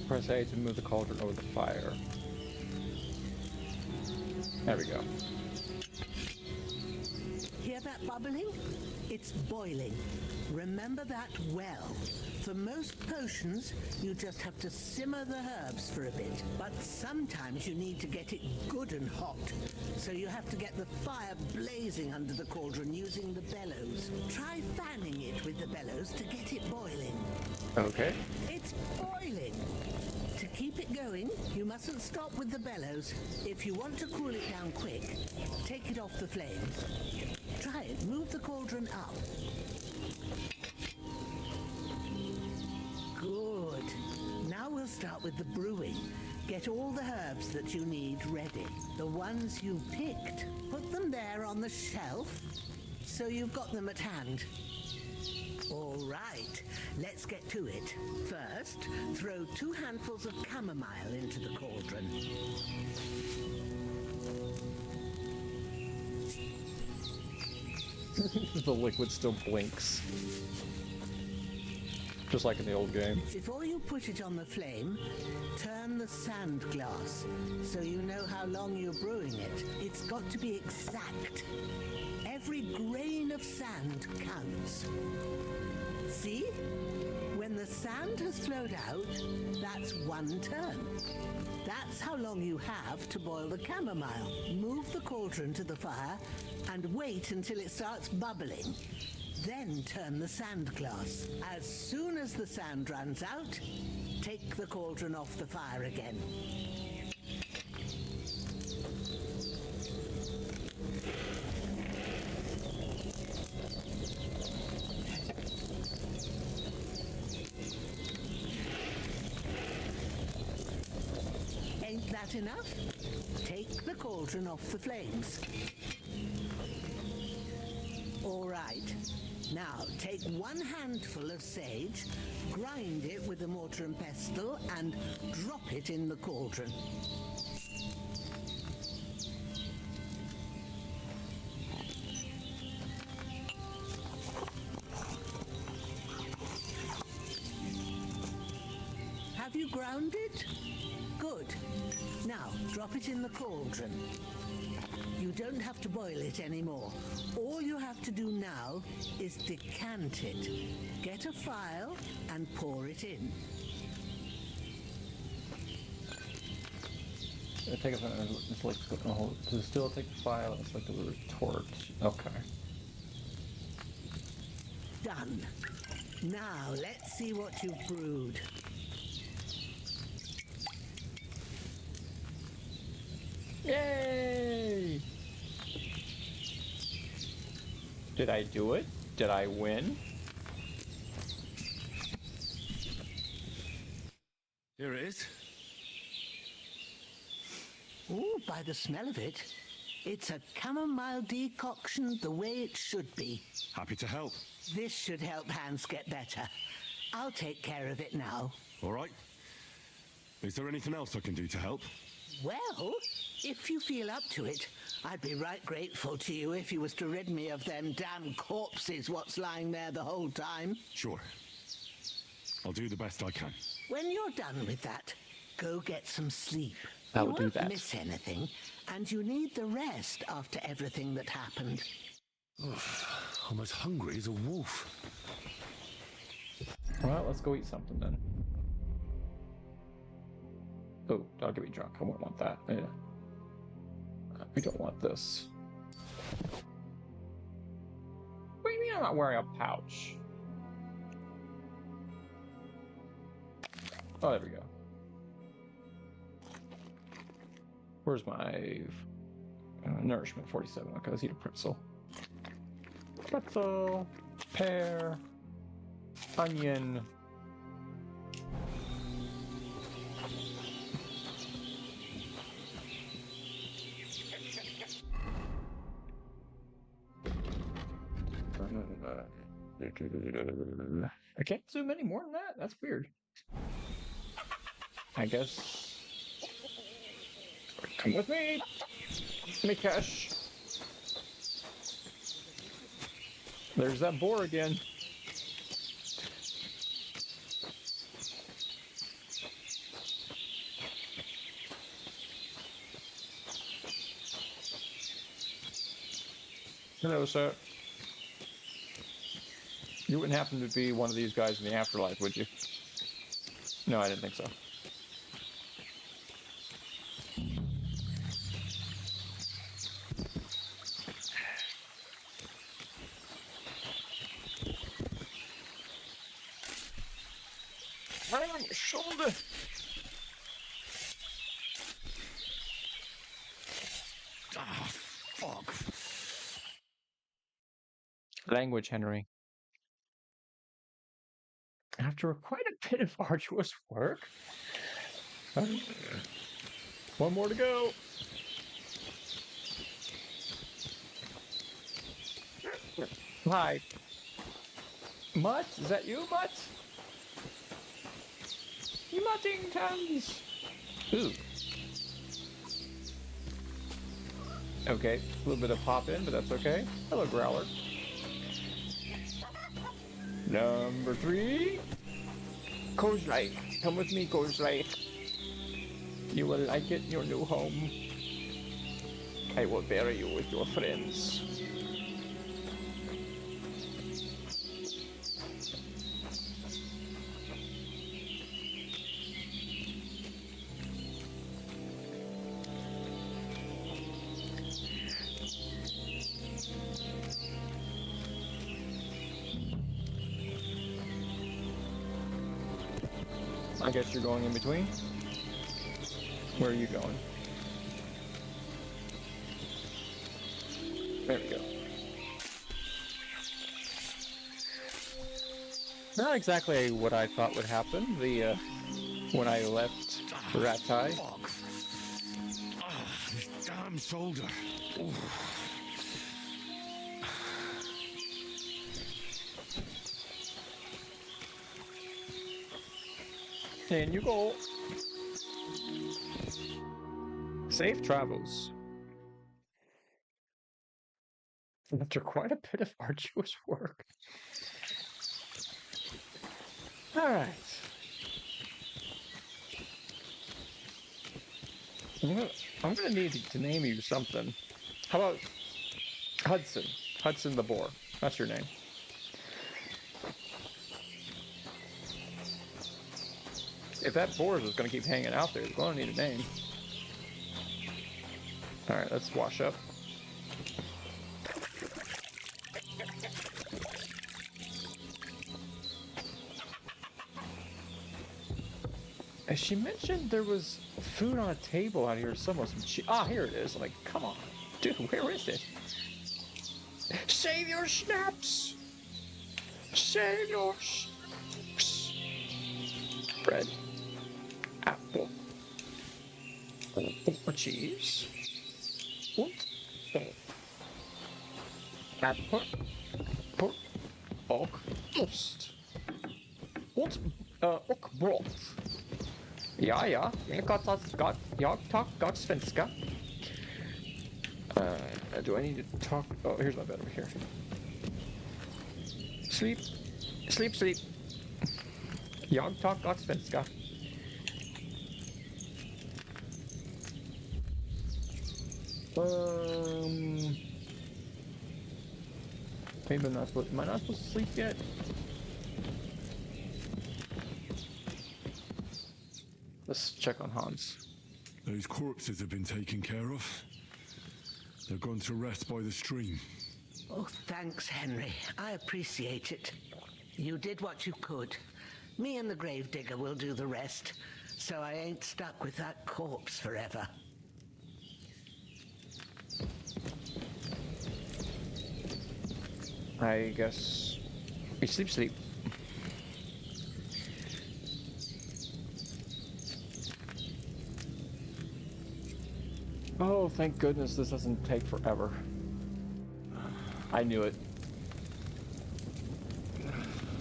Press A to move the cauldron over the fire. There we go. Hear that bubbling? It's boiling. Remember that well. For most potions, you just have to simmer the herbs for a bit. But sometimes you need to get it good and hot. So you have to get the fire blazing under the cauldron using the bellows. Try fanning it with the bellows to get it boiling. Okay. It's boiling. To keep it going, you mustn't stop with the bellows. If you want to cool it down quick, take it off the flames. Try it. Move the cauldron up. Good. Now we'll start with the brewing. Get all the herbs that you need ready. The ones you picked, put them there on the shelf so you've got them at hand. All right, let's get to it. First, throw 2 handfuls of chamomile into the cauldron. The liquid still blinks. Just like in the old game. Before you put it on the flame, turn the sand glass so you know how long you're brewing it. It's got to be exact. Every grain of sand counts. See? When the sand has flowed out, that's 1 turn. That's how long you have to boil the chamomile. Move the cauldron to the fire and wait until it starts bubbling. Then turn the sand glass. As soon as the sand runs out, take the cauldron off the fire again. Ain't that enough? Take the cauldron off the flames. All right. Now, take 1 handful of sage, grind it with a mortar and pestle, and drop it in the cauldron. Have you ground it? Good. Now, drop it in the cauldron. You don't have to boil it anymore. All you have to do now is decant it. Get a phial and pour it in. Take a to still take the file and select the retort. Okay. Done. Now let's see what you've brewed. Yay! Did I do it? Did I win? Here it is. Ooh, by the smell of it, it's a chamomile decoction the way it should be. Happy to help. This should help Hans get better. I'll take care of it now. All right. Is there anything else I can do to help? Well, if you feel up to it, I'd be right grateful to you if you was to rid me of them damn corpses what's lying there the whole time. Sure. I'll do the best I can. When you're done with that, go get some sleep. I You will do won't that. miss anything, and you need the rest after everything that happened. I'm as hungry as a wolf. Well, let's go eat something then. Oh, don't get me drunk. I won't want that. Yeah. We don't want this. What do you mean I'm not wearing a pouch? Oh, there we go. Where's my nourishment? 47. Okay, let's eat a pretzel. Pretzel, pear, onion. I can't zoom any more than that? That's weird. I guess. Come with me, Mikesh. There's that boar again. Hello, sir. You wouldn't happen to be one of these guys in the afterlife, would you? No, I didn't think so. Right on your shoulder. Ah, fuck. Language, Henry. After quite a bit of arduous work. One more to go. Hi. Mutt? Is that you, Mutt? You Muttingtons! Ooh. Okay, a little bit of pop in, but that's okay. Hello, Growler. Number 3. Kozlai. Come with me, Kozlai. You will like it, your new home. I will bury you with your friends. I guess you're going in between? Where are you going? There we go. Not exactly what I thought would happen, when I left Ratai. Fuck. Ah, this damn shoulder. Ooh. In you go. Safe travels. After quite a bit of arduous work. Alright. I'm gonna need to name you something. How about Hudson? Hudson the Boar. That's your name. If that boar is going to keep hanging out there, it's going to need a name. Alright, let's wash up. As she mentioned, there was food on a table out here somewhere. Here it is. I'm like, come on. Dude, where is it? Save your schnapps! Save your schnapps! Bread. Apple. Cheese. Apple. Pork. Ost. und och brott. Ja, ja, jag got svenska. Do I need to talk? Oh, here's my bed over here. Sleep. Jag got svenska. Maybe am I not supposed to sleep yet? Let's check on Hans. Those corpses have been taken care of. They're gone to rest by the stream. Oh, thanks, Henry. I appreciate it. You did what you could. Me and the gravedigger will do the rest, so I ain't stuck with that corpse forever. I guess we sleep. Oh, thank goodness this doesn't take forever. I knew it.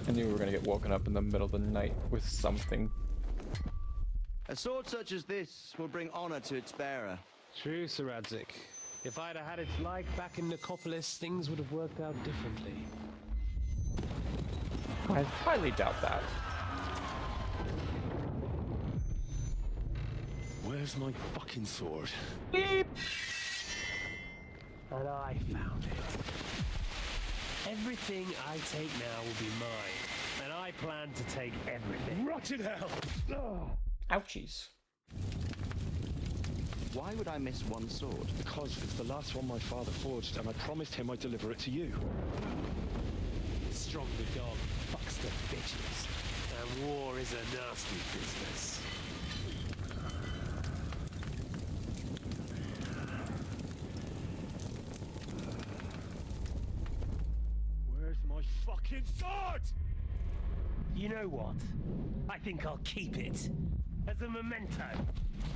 I knew we were gonna get woken up in the middle of the night with something. A sword such as this will bring honor to its bearer. True, Sir Radzik. If I'd have had its like back in Nicopolis, things would have worked out differently. I highly doubt that. Where's my fucking sword? Beep! And I found it. Everything I take now will be mine, and I plan to take everything. Rotted hell! Ouchies. Why would I miss one sword? Because it's the last one my father forged, and I promised him I'd deliver it to you. Strong the dog fucks the bitches, and war is a nasty business. Where's my fucking sword? You know what? I think I'll keep it as a memento.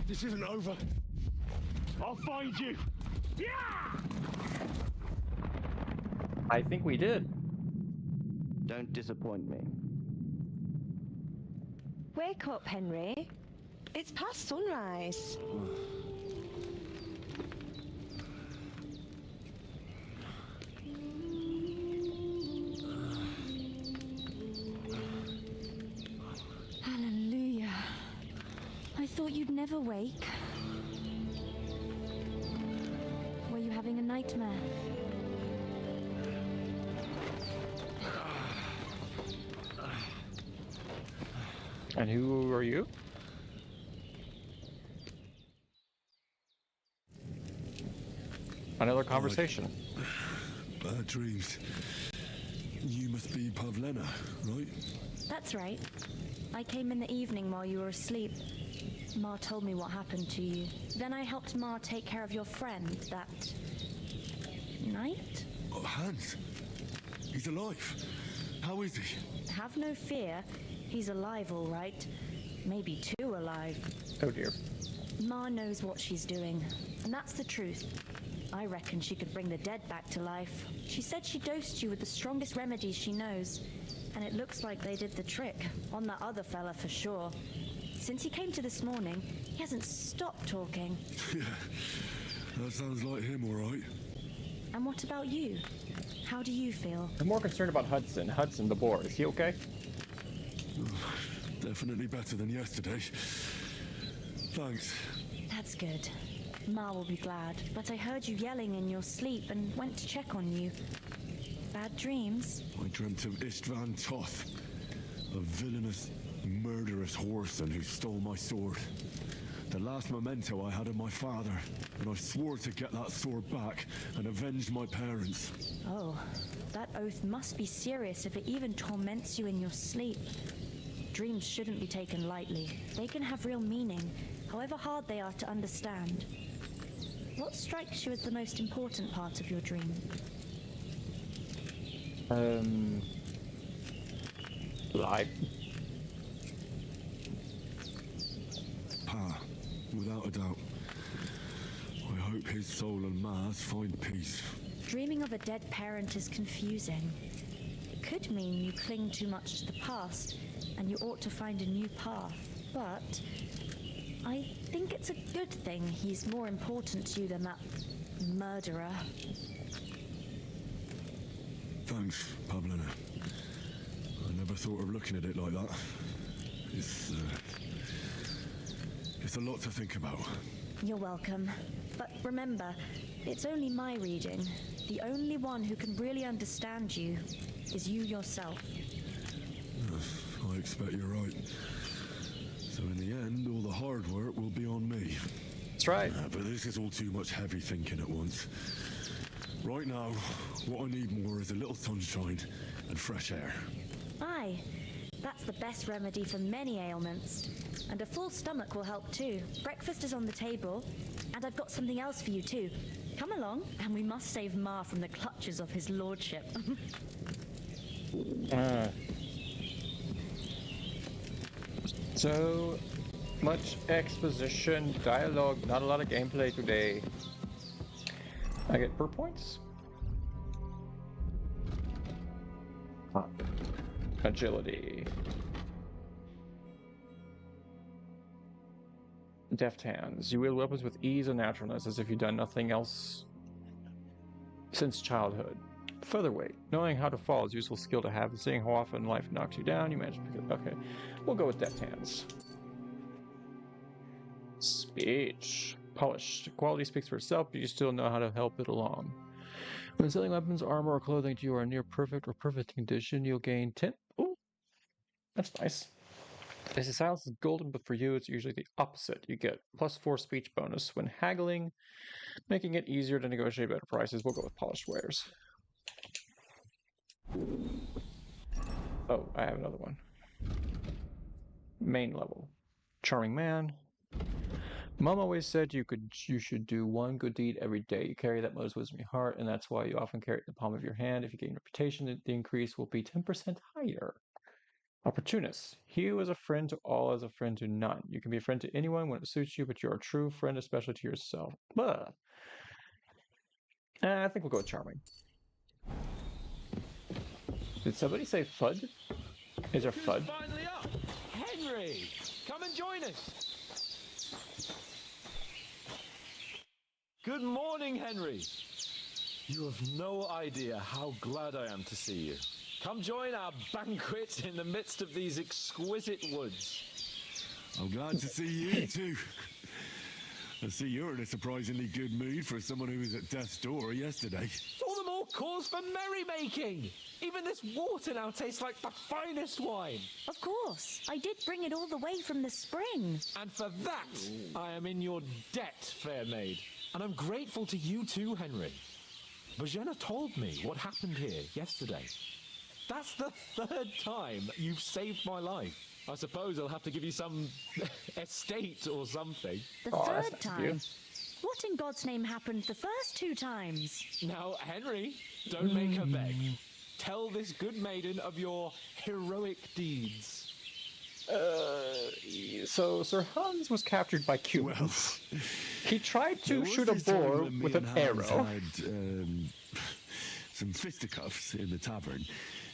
This isn't over. I'll find you! Yeah! I think we did. Don't disappoint me. Wake up, Henry. It's past sunrise. Hallelujah. I thought you'd never wake. Were you having a nightmare? And who are you? Another conversation. Bad dreams. You must be Pavlena, right? That's right. I came in the evening while you were asleep. Ma told me what happened to you. Then I helped Ma take care of your friend that night? Oh, Hans. He's alive. How is he? Have no fear. He's alive, all right. Maybe too alive. Oh dear. Ma knows what she's doing, and that's the truth. I reckon she could bring the dead back to life. She said she dosed you with the strongest remedies she knows, and it looks like they did the trick. On that other fella for sure. Since he came to this morning, he hasn't stopped talking. Yeah, that sounds like him, all right. And what about you? How do you feel? I'm more concerned about Hudson. Hudson the boar. Is he okay? Definitely better than yesterday. Thanks. That's good. Ma will be glad, but I heard you yelling in your sleep and went to check on you. Bad dreams? I dreamt of Istvan Toth, a villainous, murderous whoreson who stole my sword. The last memento I had of my father, and I swore to get that sword back and avenge my parents. Oh, that oath must be serious if it even torments you in your sleep. Dreams shouldn't be taken lightly. They can have real meaning, however hard they are to understand. What strikes you as the most important part of your dream? Life. Pa, without a doubt. I hope his soul and Ma's find peace. Dreaming of a dead parent is confusing. could mean you cling too much to the past, and you ought to find a new path. But I think it's a good thing he's more important to you than that murderer. Thanks, Pavlina. I never thought of looking at it like that. It's a lot to think about. You're welcome. But remember, it's only my reading. The only one who can really understand you is you yourself. I expect you're right. So in the end, all the hard work will be on me. That's right. But this is all too much heavy thinking at once. Right now, what I need more is a little sunshine and fresh air. Aye, that's the best remedy for many ailments. And a full stomach will help too. Breakfast is on the table, and I've got something else for you too. Come along, and we must save Ma from the clutches of his lordship. So much exposition, dialogue, not a lot of gameplay today. I get per points. Agility. Deft hands. You wield weapons with ease and naturalness, as if you've done nothing else since childhood. Featherweight. Knowing how to fall is a useful skill to have, and seeing how often life knocks you down, you manage to pick it. Okay, we'll go with deft hands. Speech. Polished. Quality speaks for itself, but you still know how to help it along. When selling weapons, armor, or clothing to you are near perfect or perfect condition, you'll gain 10. Ooh, that's nice. They say silence is golden, but for you, it's usually the opposite. You get +4 speech bonus when haggling, making it easier to negotiate better prices. We'll go with polished wares. Oh, I have another one. Main level. Charming man. Mom always said you should do one good deed every day. You carry that most wisdom in your heart, and that's why you often carry it in the palm of your hand. If you gain reputation, the increase will be 10% higher. Opportunist. He who is a friend to all is a friend to none. You can be a friend to anyone when it suits you, but you're a true friend, especially to yourself. I think we'll go with charming. Did somebody say FUD? Is there FUD? Finally up! Henry! Come and join us! Good morning, Henry! You have no idea how glad I am to see you. Come join our banquet in the midst of these exquisite woods. I'm glad to see you too. I see you're in a surprisingly good mood for someone who was at death's door yesterday. It's all the more cause for merrymaking! Even this water now tastes like the finest wine. Of course. I did bring it all the way from the spring. And for that, I am in your debt, fair maid. And I'm grateful to you too, Henry. Bojena told me what happened here yesterday. That's the 3rd time you've saved my life. I suppose I'll have to give you some estate or something. The 3rd time? What in God's name happened the first 2 times? Now, Henry, don't make her beg. Tell this good maiden of your heroic deeds. So Sir Hans was captured by Cubans. He tried to shoot a boar with an arrow. Had some fisticuffs in the tavern,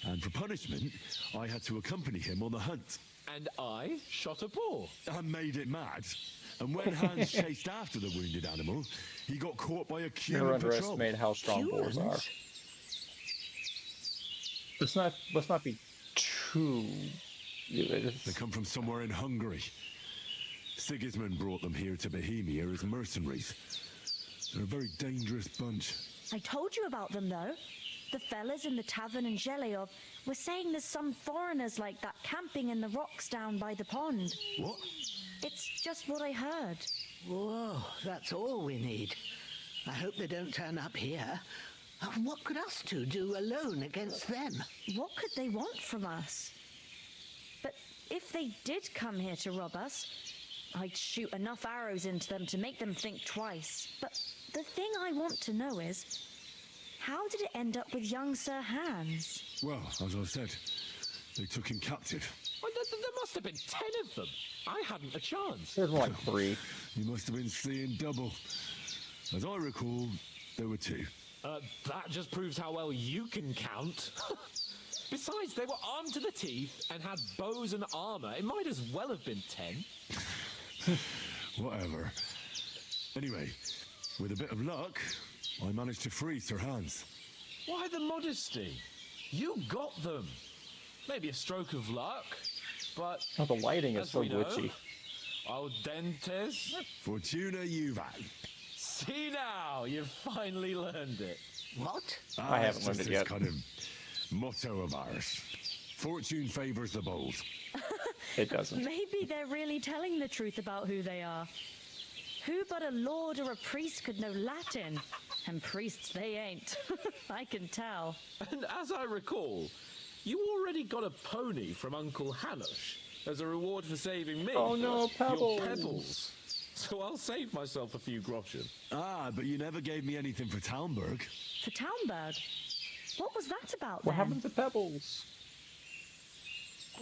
and for punishment, I had to accompany him on the hunt. And I shot a boar. And made it mad. And when Hans chased after the wounded animal, he got caught by a Cuban Never patrol. underestimate how strong boars are. Let's not be too. They come from somewhere in Hungary. Sigismund brought them here to Bohemia as mercenaries. They're a very dangerous bunch. I told you about them, though. The fellas in the tavern in Zheleov were saying there's some foreigners like that camping in the rocks down by the pond. What? It's just what I heard. Whoa, that's all we need. I hope they don't turn up here. What could us two do alone against them? What could they want from us? But if they did come here to rob us, I'd shoot enough arrows into them to make them think twice. But the thing I want to know is, how did it end up with young Sir Hans? Well, as I said, they took him captive. Well, there must have been 10 of them. I hadn't a chance. There's more like 3. You must have been seeing double. As I recall, there were 2. That just proves how well you can count. Besides, they were armed to the teeth and had bows and armor. It might as well have been 10. Whatever. Anyway, with a bit of luck, I managed to free Sir Hans. Why the modesty? You got them. Maybe a stroke of luck, but... Oh, the lighting is as so we know, glitchy. Audentes. Fortuna Juvat. See now, you've finally learned it. What? I haven't learned it yet. Kind of motto of ours. Fortune favors the bold. It doesn't. Maybe they're really telling the truth about who they are. Who but a lord or a priest could know Latin? And priests they ain't. I can tell. And as I recall, you already got a pony from Uncle Hanush as a reward for saving me. Oh no, Pebbles. Your pebbles. So I'll save myself a few groschen. Ah, but you never gave me anything for Talmberg. For Talmberg? What was that about What then? happened to Pebbles?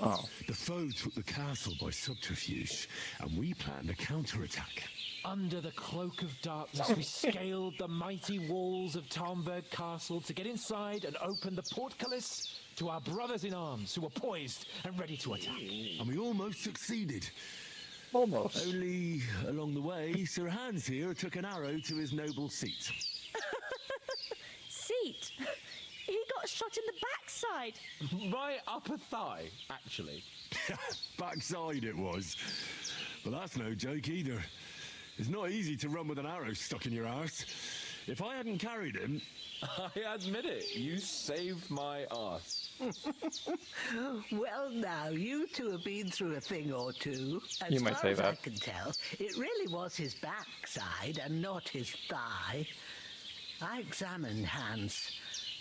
Oh. The foe took the castle by subterfuge, and we planned a counterattack. Under the cloak of darkness, we scaled the mighty walls of Talmberg Castle to get inside and open the portcullis to our brothers in arms who were poised and ready to attack. And we almost succeeded. Almost. Only along the way, Sir Hans here took an arrow to his noble seat. Seat? He got shot in the backside. My upper thigh, actually. Backside it was. But that's no joke either. It's not easy to run with an arrow stuck in your arse. If I hadn't carried him... I admit it, you saved my arse. Well, now, you two have been through a thing or two. As You might far say as that. I can tell, it really was his backside and not his thigh. I examined Hans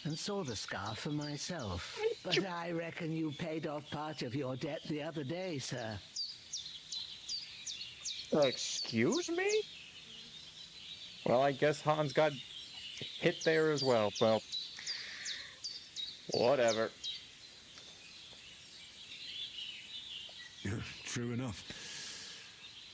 and saw the scar for myself. But I reckon you paid off part of your debt the other day, sir. Excuse me? Well, I guess Hans got hit there as well. Well, whatever. True enough.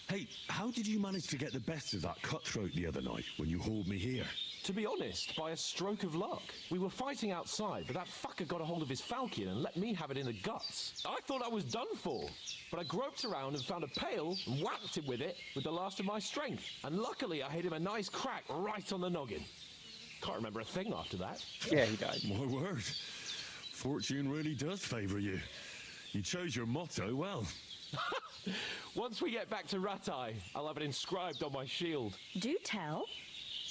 Hey, how did you manage to get the best of that cutthroat the other night when you hauled me here? To be honest, by a stroke of luck. We were fighting outside, but that fucker got a hold of his falcon and let me have it in the guts. I thought I was done for, but I groped around and found a pail and whacked him with it with the last of my strength. And luckily, I hit him a nice crack right on the noggin. Can't remember a thing after that. Yeah, he died. My word. Fortune really does favor you. You chose your motto well. Once we get back to Ratai, I'll have it inscribed on my shield. Do tell.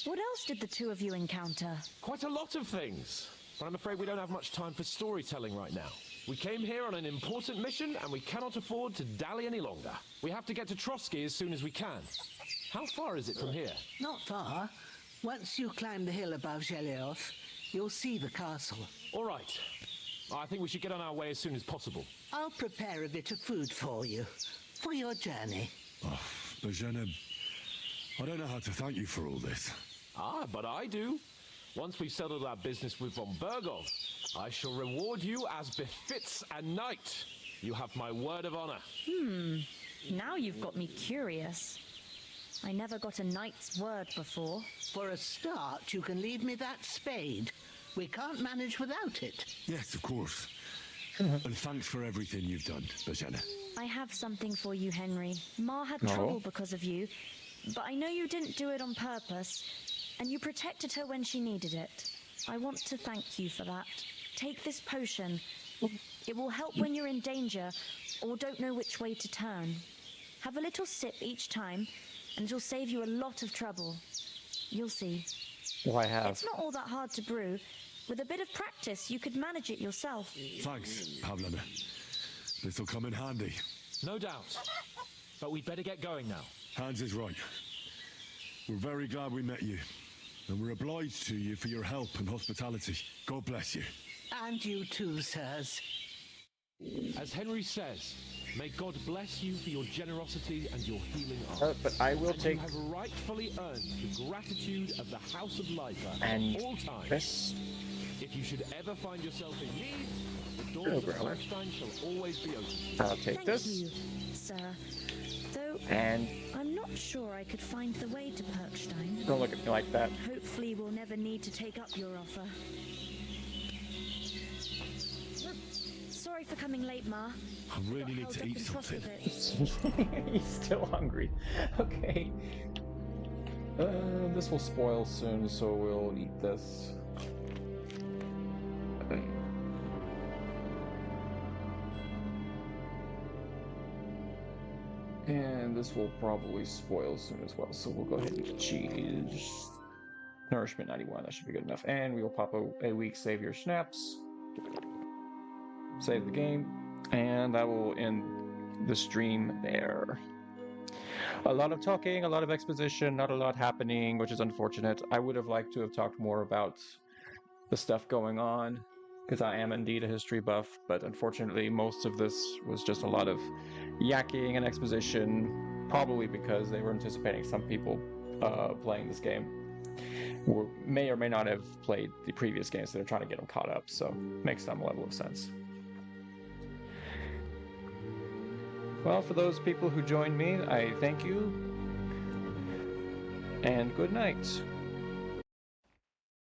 What else did the two of you encounter? Quite a lot of things, but I'm afraid we don't have much time for storytelling right now. We came here on an important mission, and we cannot afford to dally any longer. We have to get to Trotsky as soon as we can. How far is it from here? Not far. Once you climb the hill above Gelioth, you'll see the castle. All right. I think we should get on our way as soon as possible. I'll prepare a bit of food for you, for your journey. Oh, Bajana, I don't know how to thank you for all this. Ah, but I do. Once we've settled our business with von Bergov, I shall reward you as befits a knight. You have my word of honor. Now you've got me curious. I never got a knight's word before. For a start, you can leave me that spade. We can't manage without it. Yes, of course. And thanks for everything you've done, Bajana. I have something for you, Henry. Ma had No. trouble because of you, but I know you didn't do it on purpose, and you protected her when she needed it. I want to thank you for that. Take this potion. It will help when you're in danger or don't know which way to turn. Have a little sip each time, and it'll save you a lot of trouble. You'll see. Well, I have. It's not all that hard to brew. With a bit of practice, you could manage it yourself. Thanks, Pavlana. This'll come in handy. No doubt. But we'd better get going now. Hans is right. We're very glad we met you. And we're obliged to you for your help and hospitality. God bless you. And you too, sirs. As Henry says, may God bless you for your generosity and your healing arts. But I will and take... you have rightfully earned the gratitude of the House of Lifer And at all times. this... If you should ever find yourself in need, the doors Oh, of brother. Bernstein shall always be open. I'll take Thank this. you, sir. Though And I'm not sure I could find the way to Perkstein. don't look at me like that. Hopefully we'll never need to take up your offer. Sorry for coming late, Ma. I really need to eat something. He's still hungry. Okay. This will spoil soon, so we'll eat this. And this will probably spoil soon as well, so we'll go ahead and eat the cheese. Nourishment 91, that should be good enough. And we will pop a week save your snaps. Save the game. And that will end the stream there. A lot of talking, a lot of exposition, not a lot happening, which is unfortunate. I would have liked to have talked more about the stuff going on, because I am indeed a history buff, but unfortunately most of this was just a lot of yakking and exposition, probably because they were anticipating some people playing this game may or may not have played the previous games, so they're trying to get them caught up, so makes some level of sense. Well, for those people who joined me, I thank you, and good night.